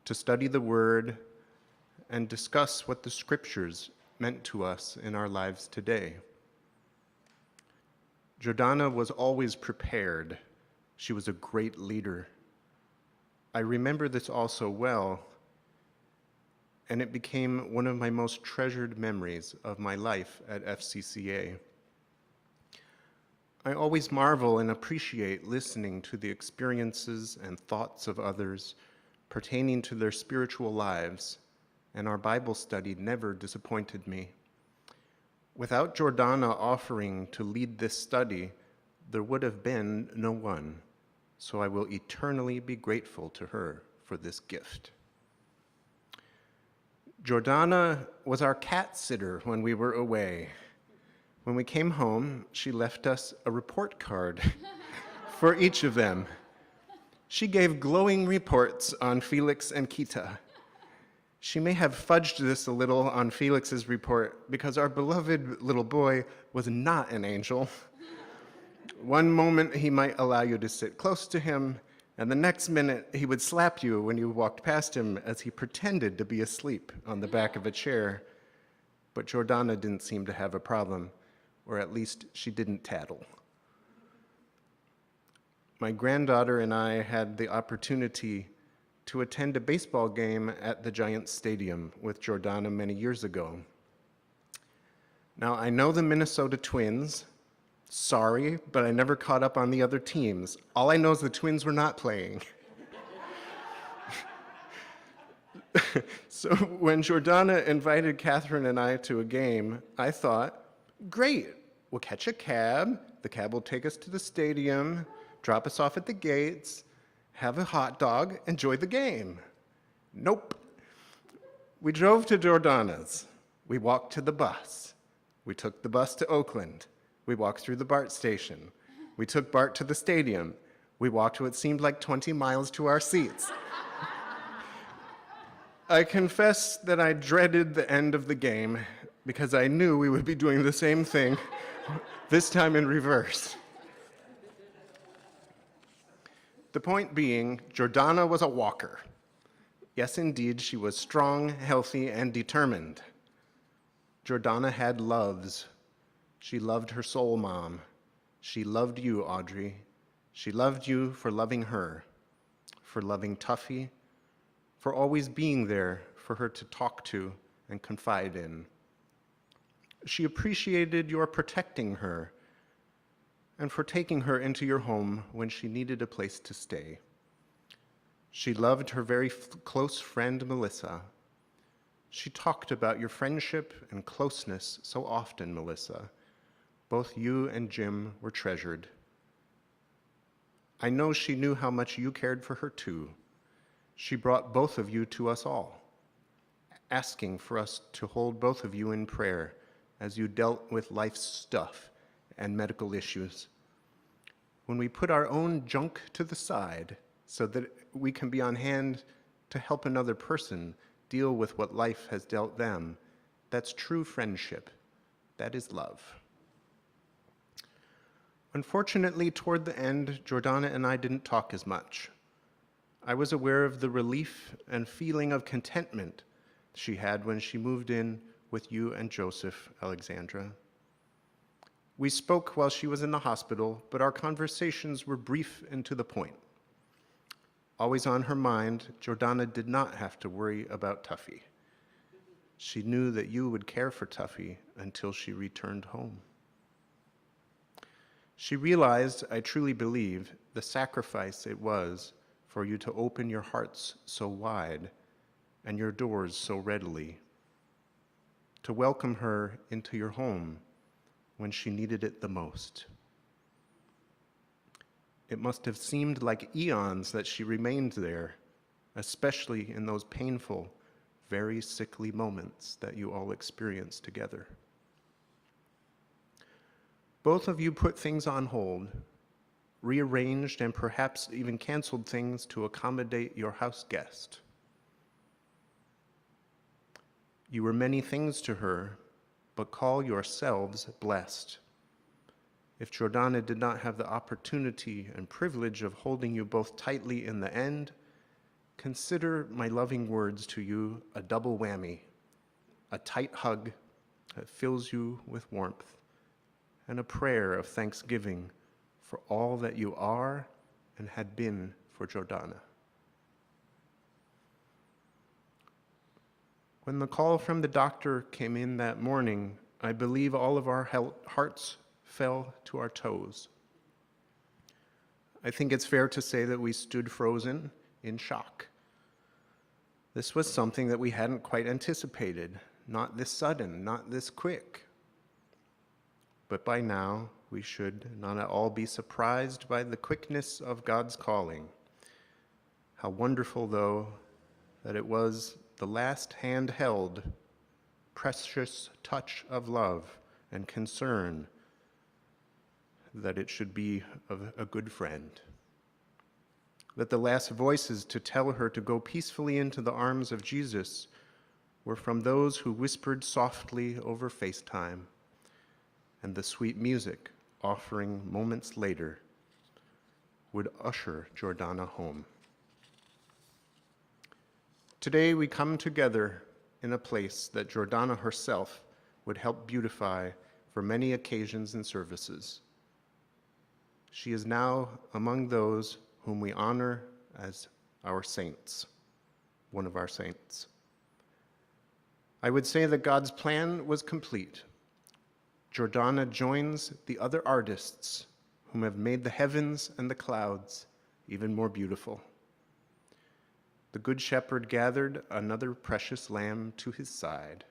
to study the Word and discuss what the Scriptures meant to us in our lives today. Jordana was always prepared. She was a great leader. I remember this all so well, and it became one of my most treasured memories of my life at FCCA. I always marvel and appreciate listening to the experiences and thoughts of others pertaining to their spiritual lives, and our Bible study never disappointed me. Without Jordana offering to lead this study, there would have been no one, so I will eternally be grateful to her for this gift. Jordana was our cat sitter when we were away. When we came home, she left us a report card for each of them. She gave glowing reports on Felix and Kita. She may have fudged this a little on Felix's report because our beloved little boy was not an angel. One moment he might allow you to sit close to him, and the next minute he would slap you when you walked past him as he pretended to be asleep on the back of a chair. But Jordana didn't seem to have a problem, or at least she didn't tattle. My granddaughter and I had the opportunity to attend a baseball game at the Giants Stadium with Jordana many years ago. Now, I know the Minnesota Twins. Sorry, but I never caught up on the other teams. All I know is the Twins were not playing. So when Jordana invited Catherine and I to a game, I thought, great, we'll catch a cab. The cab will take us to the stadium, drop us off at the gates, have a hot dog, enjoy the game. Nope. We drove to Jordana's. We walked to the bus. We took the bus to Oakland. We walked through the BART station. We took BART to the stadium. We walked what seemed like 20 miles to our seats. I confess that I dreaded the end of the game because I knew we would be doing the same thing, this time in reverse. The point being, Jordana was a walker. Yes, indeed, she was strong, healthy, and determined. Jordana had loves. She loved her soul mom. She loved you, Autrey. She loved you for loving her, for loving Tuffy, for always being there for her to talk to and confide in. She appreciated your protecting her and for taking her into your home when she needed a place to stay. She loved her very close friend, Melissa. She talked about your friendship and closeness so often, Melissa. Both you and Jim were treasured. I know she knew how much you cared for her too. She brought both of you to us all, asking for us to hold both of you in prayer as you dealt with life's stuff and medical issues. When we put our own junk to the side so that we can be on hand to help another person deal with what life has dealt them, that's true friendship. That is love. Unfortunately, toward the end, Jordana and I didn't talk as much. I was aware of the relief and feeling of contentment she had when she moved in with you and Joseph, Alexandra. We spoke while she was in the hospital, but our conversations were brief and to the point. Always on her mind, Jordana did not have to worry about Tuffy. She knew that you would care for Tuffy until she returned home. She realized, I truly believe, the sacrifice it was for you to open your hearts so wide and your doors so readily, to welcome her into your home when she needed it the most. It must have seemed like eons that she remained there, especially in those painful, very sickly moments that you all experienced together. Both of you put things on hold, rearranged and perhaps even canceled things to accommodate your house guest. You were many things to her, but call yourselves blessed. If Jordana did not have the opportunity and privilege of holding you both tightly in the end, consider my loving words to you a double whammy, a tight hug that fills you with warmth, and a prayer of thanksgiving for all that you are and had been for Jordana. When the call from the doctor came in that morning, I believe all of our hearts fell to our toes. I think it's fair to say that we stood frozen in shock. This was something that we hadn't quite anticipated, not this sudden, not this quick. But by now, we should not at all be surprised by the quickness of God's calling. How wonderful, though, that it was the last handheld, precious touch of love and concern that it should be of a good friend. That the last voices to tell her to go peacefully into the arms of Jesus were from those who whispered softly over FaceTime, and the sweet music offering moments later would usher Jordana home. Today we come together in a place that Jordana herself would help beautify for many occasions and services. She is now among those whom we honor as our saints, one of our saints. I would say that God's plan was complete. Jordana joins the other artists whom have made the heavens and the clouds even more beautiful. The Good Shepherd gathered another precious lamb to his side.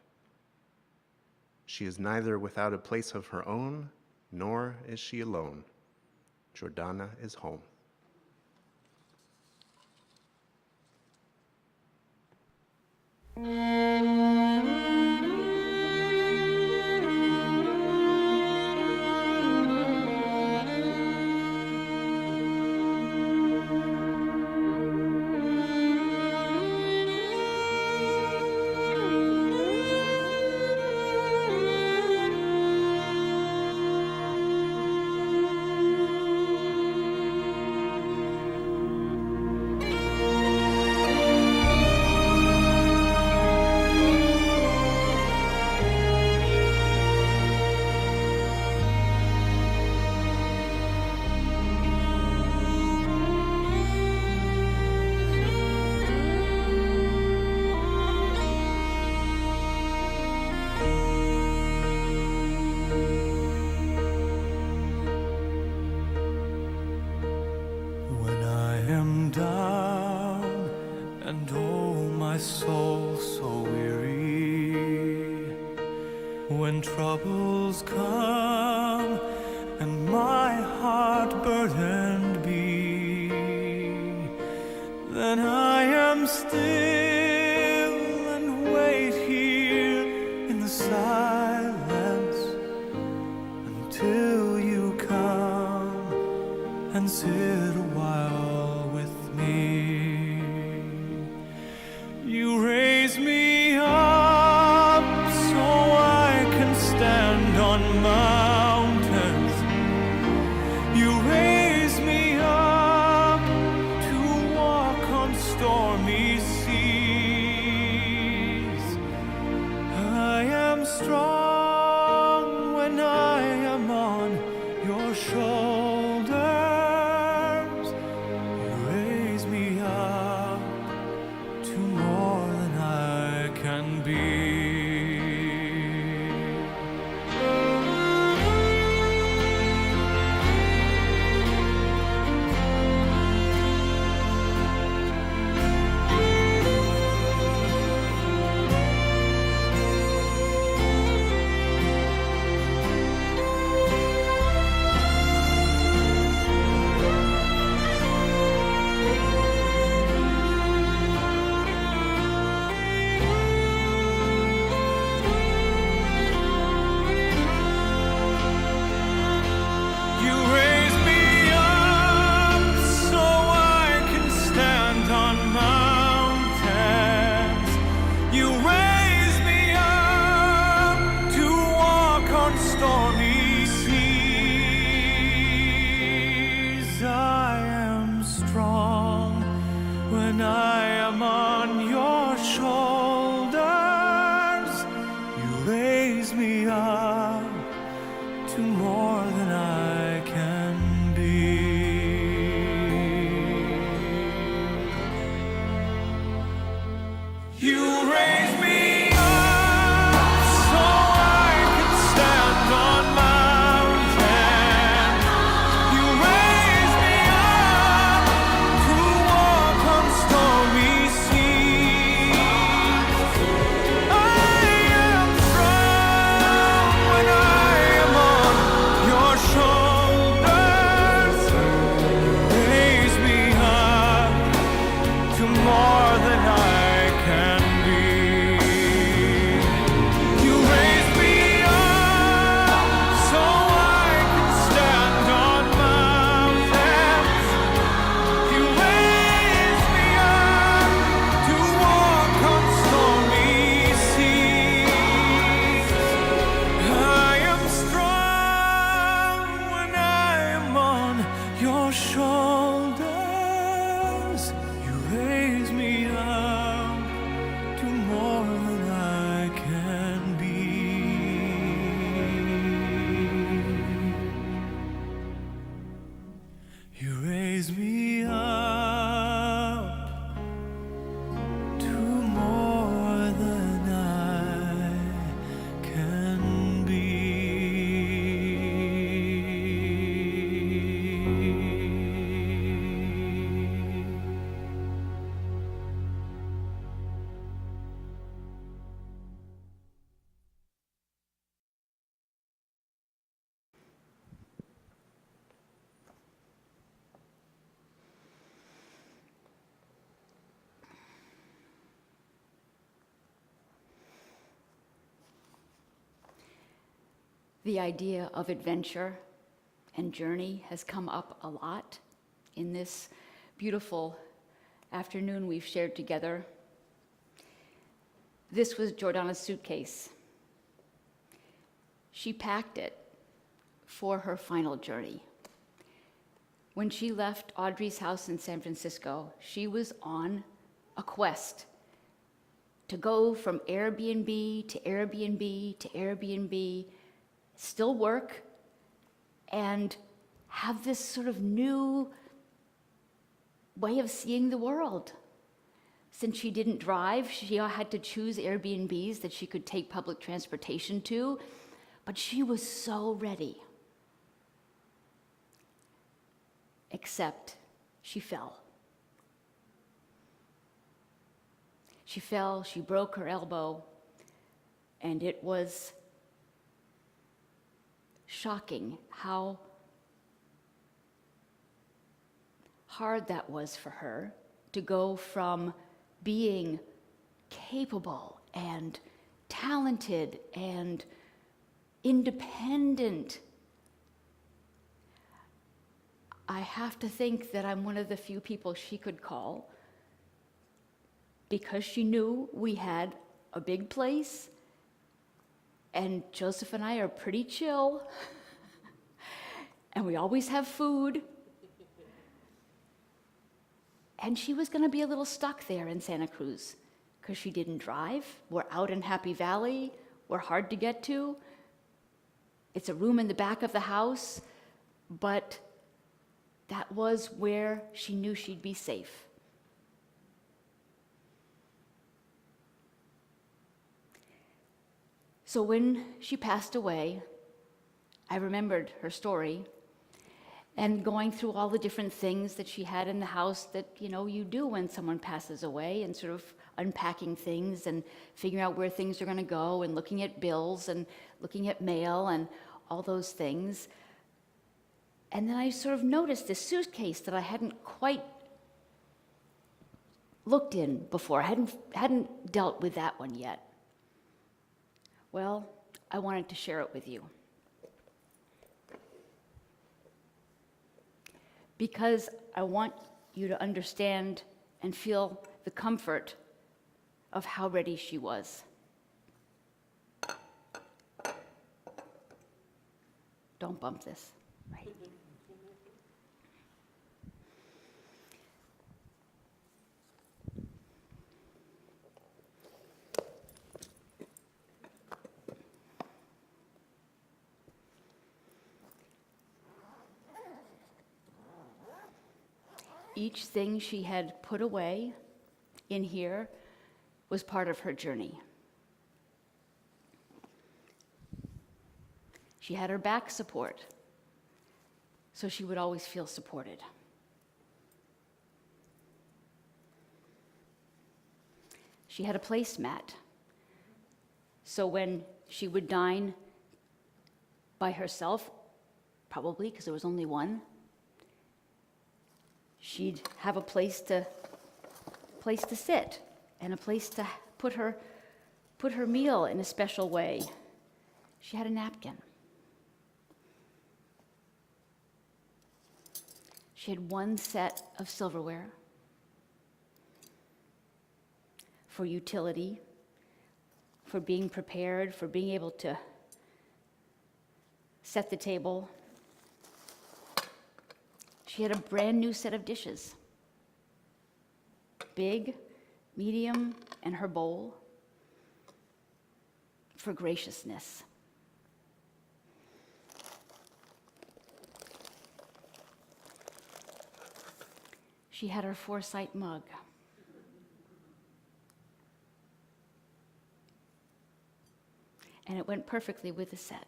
She is neither without a place of her own, nor is she alone. Jordana is home. When I am down and oh my soul so weary, when troubles come and my heart burdened be, then I am still and wait here in the silence until you come and sit a while with me. You raise me up so I can stand on mountains. You raise me up to walk on stormy seas. I am strong when I am on your shoulders. You raise me up to more than I can be. You raise me up so I can stand on mountains. You raise me up to walk on stormy seas. I am strong when I am on your shoulders. You raise me up to more than I can be. The idea of adventure and journey has come up a lot in this beautiful afternoon we've shared together. This was Jordana's suitcase. She packed it for her final journey. When she left Autrey's house in San Francisco, she was on a quest to go from Airbnb to Airbnb to Airbnb, still work, and have this sort of new way of seeing the world. Since she didn't drive, she had to choose Airbnbs that she could take public transportation to, but she was so ready. Except she fell. She fell, she broke her elbow, and it was shocking how hard that was for her to go from being capable and talented and independent. I have to think that I'm one of the few people she could call, because she knew we had a big place, and Joseph and I are pretty chill, and we always have food. And she was going to be a little stuck there in Santa Cruz because she didn't drive. We're out in Happy Valley. We're hard to get to. It's a room in the back of the house, but that was where she knew she'd be safe. So when she passed away, I remembered her story and going through all the different things that she had in the house that, you do when someone passes away, and sort of unpacking things and figuring out where things are going to go and looking at bills and looking at mail and all those things. And then I sort of noticed this suitcase that I hadn't quite looked in before. I hadn't dealt with that one yet. Well, I wanted to share it with you. Because I want you to understand and feel the comfort of how ready she was. Don't bump this, right? Each thing she had put away in here was part of her journey. She had her back support, so she would always feel supported. She had a placemat, so when she would dine by herself, probably because there was only one, she'd have a place to sit and a place to put her meal in a special way. She had a napkin. She had one set of silverware for utility, for being prepared, for being able to set the table. She had a brand new set of dishes, big, medium, and her bowl, for graciousness. She had her foresight mug. And it went perfectly with the set.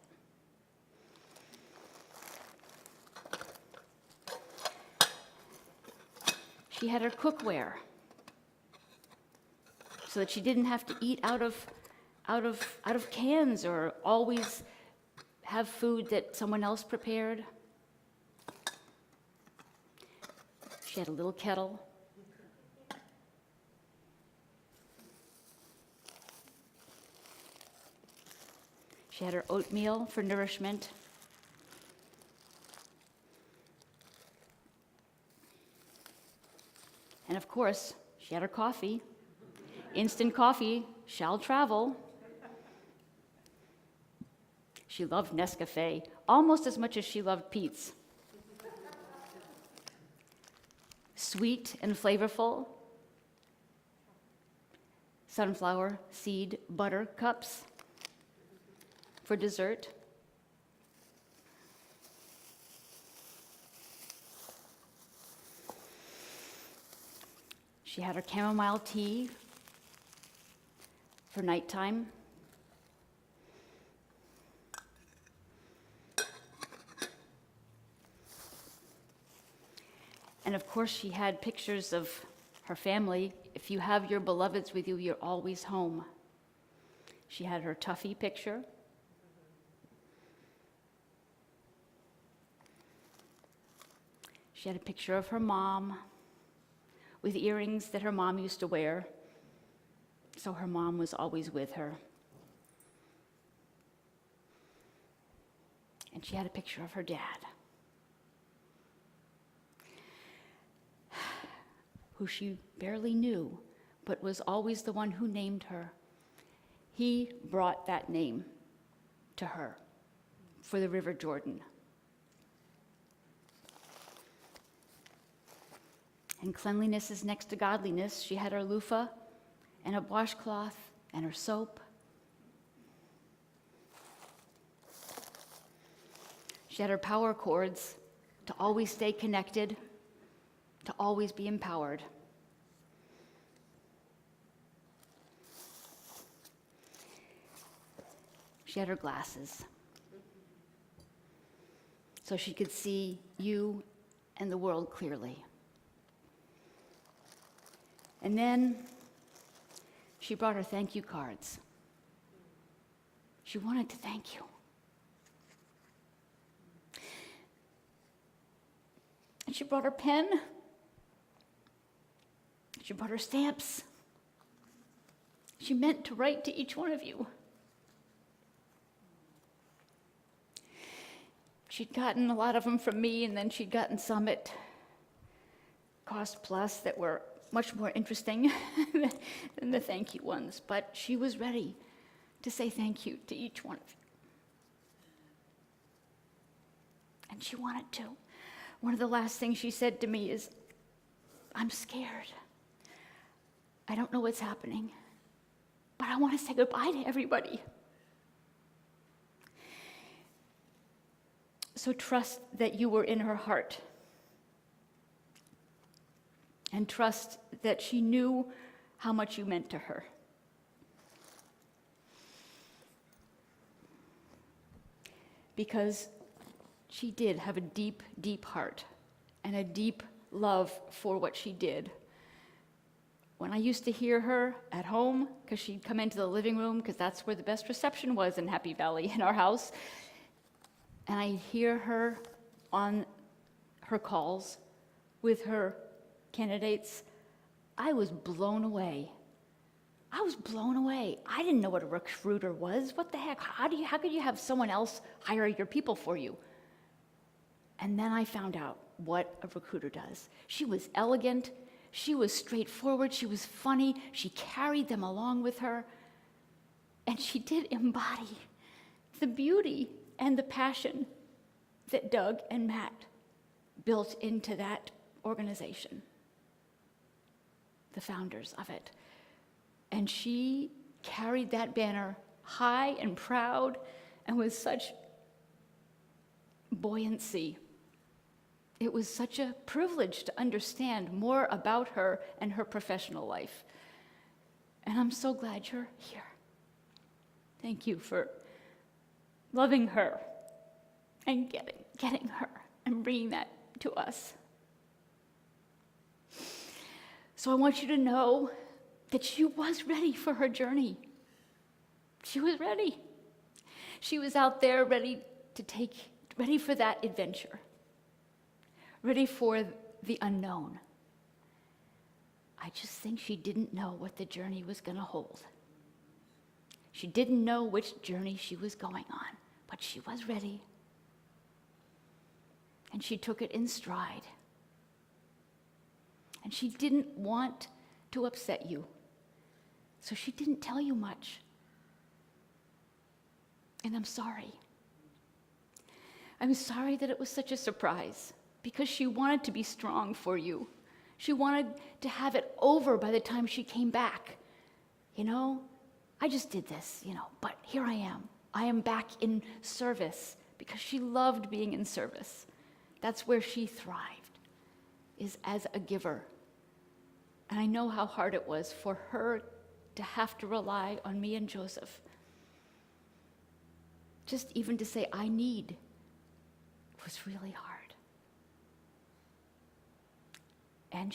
She had her cookware, so that she didn't have to eat out of cans or always have food that someone else prepared. She had a little kettle. She She had her oatmeal for nourishment. And of course, she had her coffee. Instant coffee shall travel. She loved Nescafe almost as much as she loved Pete's. Sweet and flavorful. Sunflower seed butter cups for dessert. She had her chamomile tea for nighttime. And of course, she had pictures of her family. If you have your beloveds with you, you're always home. She had her Tuffy picture. She had a picture of her mom with earrings that her mom used to wear. So her mom was always with her. And she had a picture of her dad, who she barely knew, but was always the one who named her. He brought that name to her for the River Jordan. And cleanliness is next to godliness. She had her loofah and a washcloth and her soap. She had her power cords to always stay connected, to always be empowered. She had her glasses so she could see you and the world clearly. And then she brought her thank you cards. She wanted to thank you. And she brought her pen. She brought her stamps. She meant to write to each one of you. She'd gotten a lot of them from me, and then she'd gotten some at Cost Plus that were much more interesting than the thank you ones. But she was ready to say thank you to each one of you. And she wanted to. One of the last things she said to me is, "I'm scared. I don't know what's happening, but I want to say goodbye to everybody." So trust that you were in her heart. And trust that she knew how much you meant to her. Because she did have a deep, deep heart and a deep love for what she did. When I used to hear her at home, because she'd come into the living room, because that's where the best reception was in Happy Valley, in our house, and I'd hear her on her calls with her candidates, I was blown away. I was blown away. I didn't know what a recruiter was. What the heck? How could you have someone else hire your people for you? And then I found out what a recruiter does. She was elegant. She was straightforward. She was funny. She carried them along with her. And she did embody the beauty and the passion that Doug and Matt built into that organization, the founders of it. And she carried that banner high and proud and with such buoyancy. It was such a privilege to understand more about her and her professional life. And I'm so glad you're here. Thank you for loving her and getting her and bringing that to us. So I want you to know that she was ready for her journey. She was ready. She was out there ready for that adventure, ready for the unknown. I just think she didn't know what the journey was going to hold. She didn't know which journey she was going on, but she was ready. And she took it in stride. And she didn't want to upset you, so she didn't tell you much. And I'm sorry. I'm sorry that it was such a surprise, because she wanted to be strong for you. She wanted to have it over by the time she came back. You know, I just did this, but here I am. I am back in service, because she loved being in service. That's where she thrived, is as a giver. And I know how hard it was for her to have to rely on me and Joseph. Just even to say, I need, was really hard. And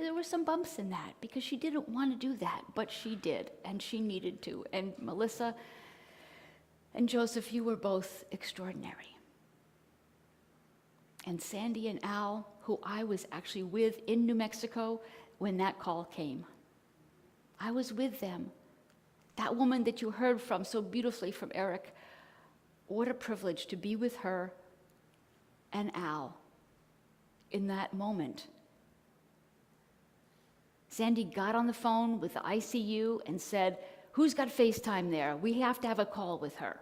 there were some bumps in that, because she didn't want to do that, but she did, and she needed to. And Melissa and Joseph, you were both extraordinary. And Sandy and Al, who I was actually with in New Mexico when that call came. I was with them. That woman that you heard from so beautifully from Eric, what a privilege to be with her and Al in that moment. Sandy got on the phone with the ICU and said, who's got FaceTime there? We have to have a call with her.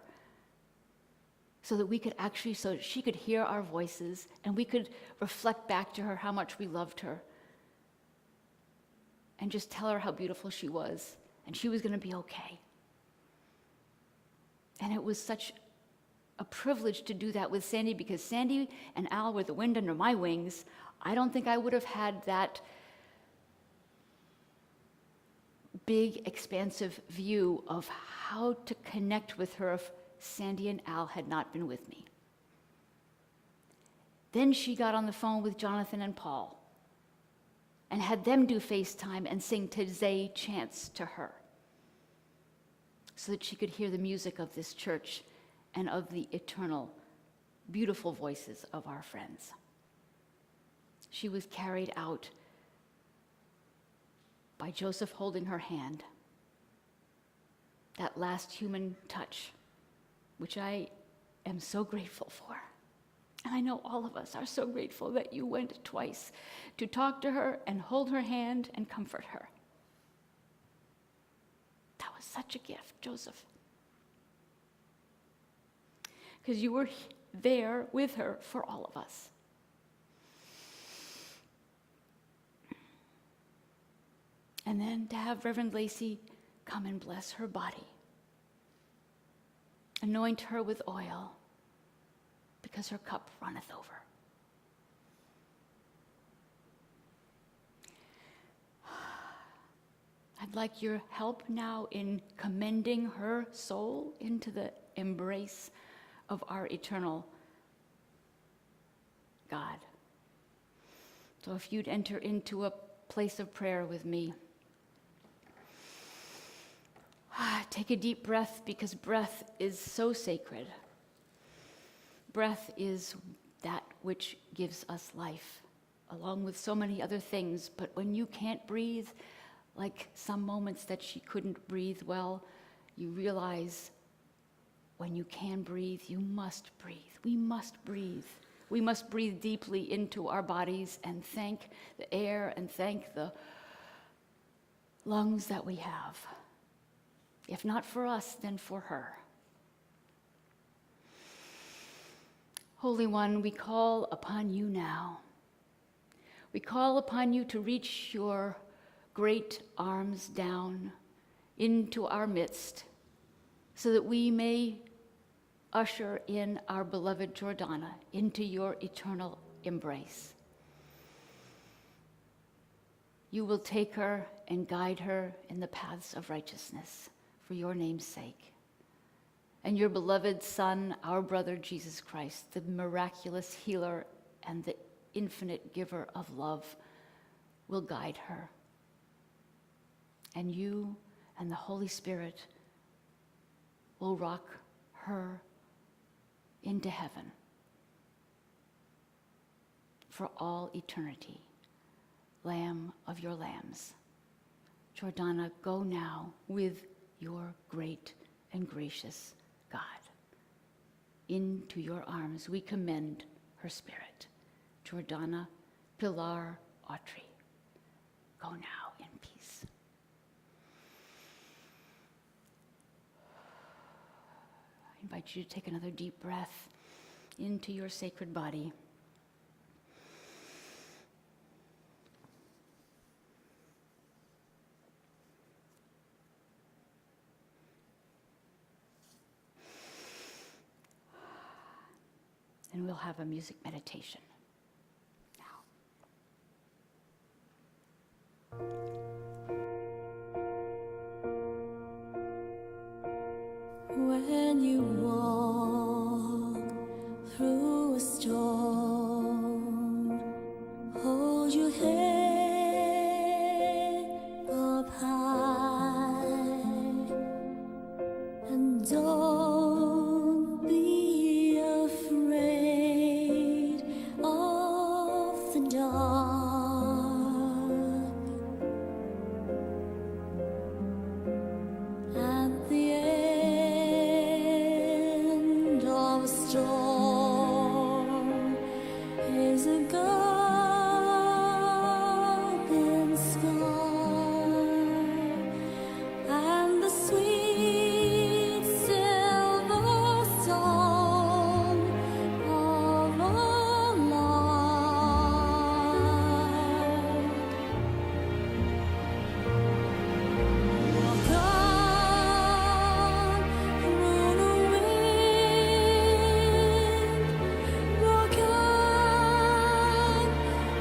So that she could hear our voices and we could reflect back to her how much we loved her. And just tell her how beautiful she was, and she was going to be okay. And it was such a privilege to do that with Sandy, because Sandy and Al were the wind under my wings. I don't think I would have had that big, expansive view of how to connect with her if Sandy and Al had not been with me. Then she got on the phone with Jonathan and Paul and had them do FaceTime and sing Taizé chants to her so that she could hear the music of this church and of the eternal, beautiful voices of our friends. She was carried out by Joseph holding her hand, that last human touch, which I am so grateful for. And I know all of us are so grateful that you went twice to talk to her and hold her hand and comfort her. That was such a gift, Joseph. Because you were there with her for all of us. And then to have Reverend Lacey come and bless her body. Anoint her with oil, because her cup runneth over. I'd like your help now in commending her soul into the embrace of our eternal God. So if you'd enter into a place of prayer with me. Take a deep breath, because breath is so sacred. Breath is that which gives us life, along with so many other things. But when you can't breathe, like some moments that she couldn't breathe well, you realize when you can breathe, you must breathe. We must breathe. We must breathe deeply into our bodies and thank the air and thank the lungs that we have. If not for us, then for her. Holy One, we call upon you now. We call upon you to reach your great arms down into our midst so that we may usher in our beloved Jordana into your eternal embrace. You will take her and guide her in the paths of righteousness for your name's sake. And your beloved Son, our brother Jesus Christ, the miraculous healer and the infinite giver of love, will guide her. And you and the Holy Spirit will rock her into heaven for all eternity. Lamb of your lambs, Jordana, go now with your great and gracious God. Into your arms we commend her spirit. Jordana, Pilar, Autrey. Go now in peace. I invite you to take another deep breath into your sacred body. And we'll have a music meditation now. When you walk through a storm, hold your head up high and don't be afraid of the dark. At the end of a storm is a golden sky and the sweet silver song of a lark. Walk on through the wind, walk on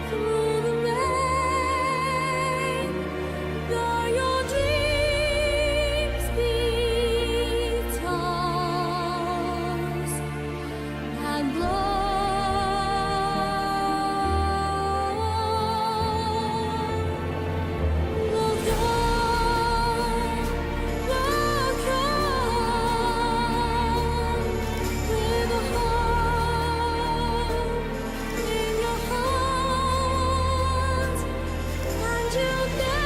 through the rain, though your dreams be tossed and blown. Walk on with a heart in your heart, and you'll never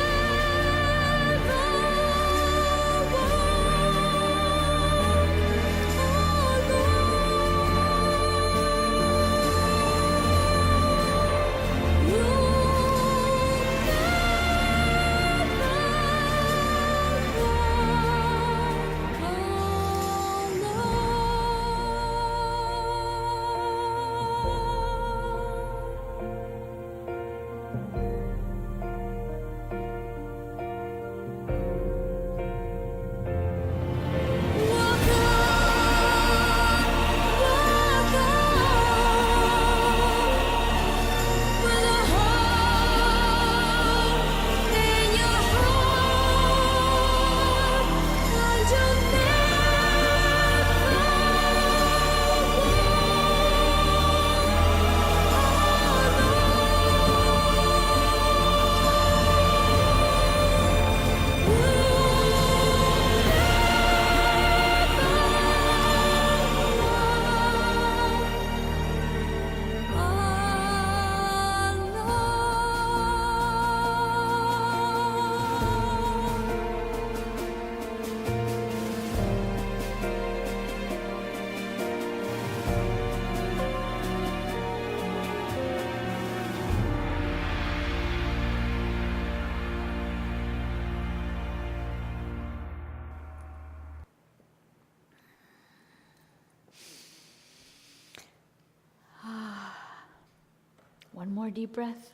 One more deep breath,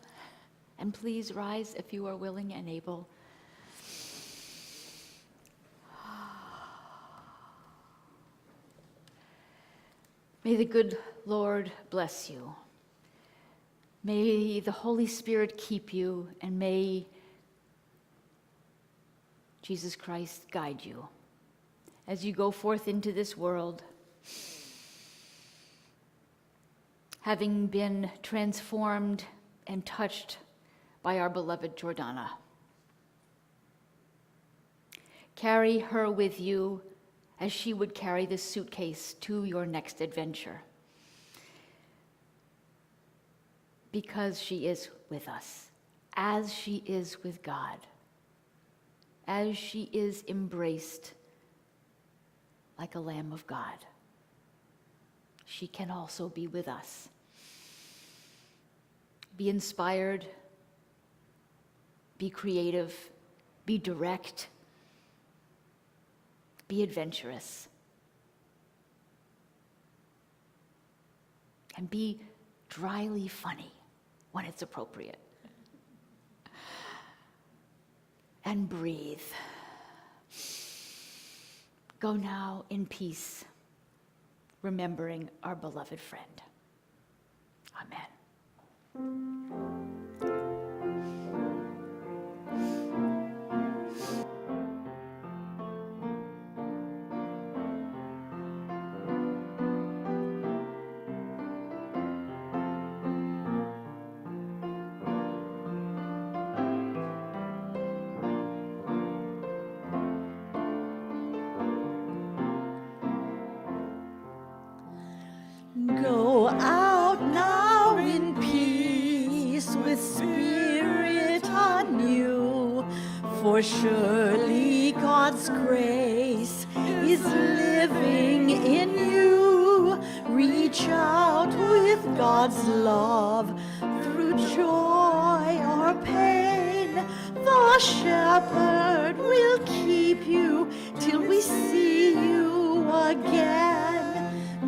and please rise if you are willing and able. May the good Lord bless you. May the Holy Spirit keep you, and may Jesus Christ guide you as you go forth into this world, having been transformed and touched by our beloved Jordana. Carry her with you as she would carry this suitcase to your next adventure, because she is with us, as she is with God, as she is embraced like a Lamb of God. She can also be with us. Be inspired, be creative, be direct, be adventurous, and be dryly funny when it's appropriate. And breathe. Go now in peace, remembering our beloved friend. Amen. Go out now in peace with spirit anew, for surely God's grace is living in you. Reach out with God's love through joy or pain. The shepherd will keep you till we see you again.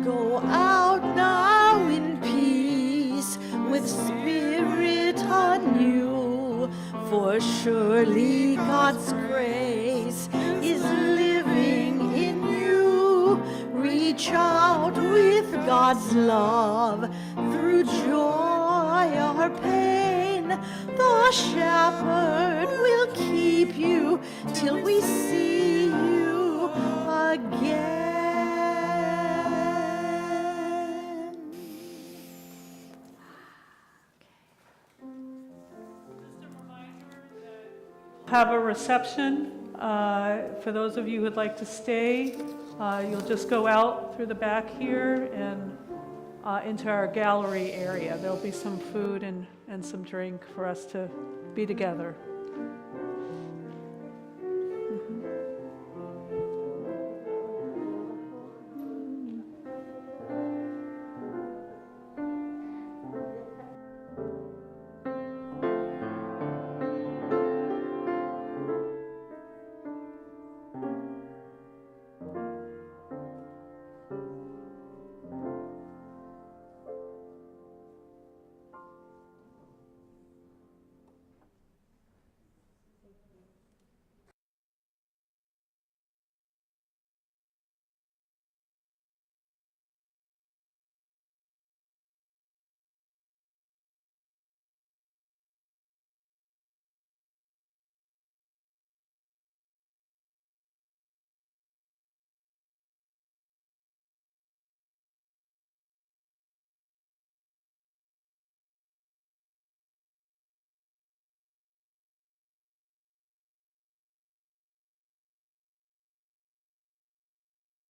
Go out now in peace with spirit anew, for surely God's grace is living in you. Reach out with God's love through joy or pain. The shepherd will keep you till we see you again. Have a reception. For those of you who'd like to stay, you'll just go out through the back here and into our gallery area. There'll be some food and some drink for us to be together.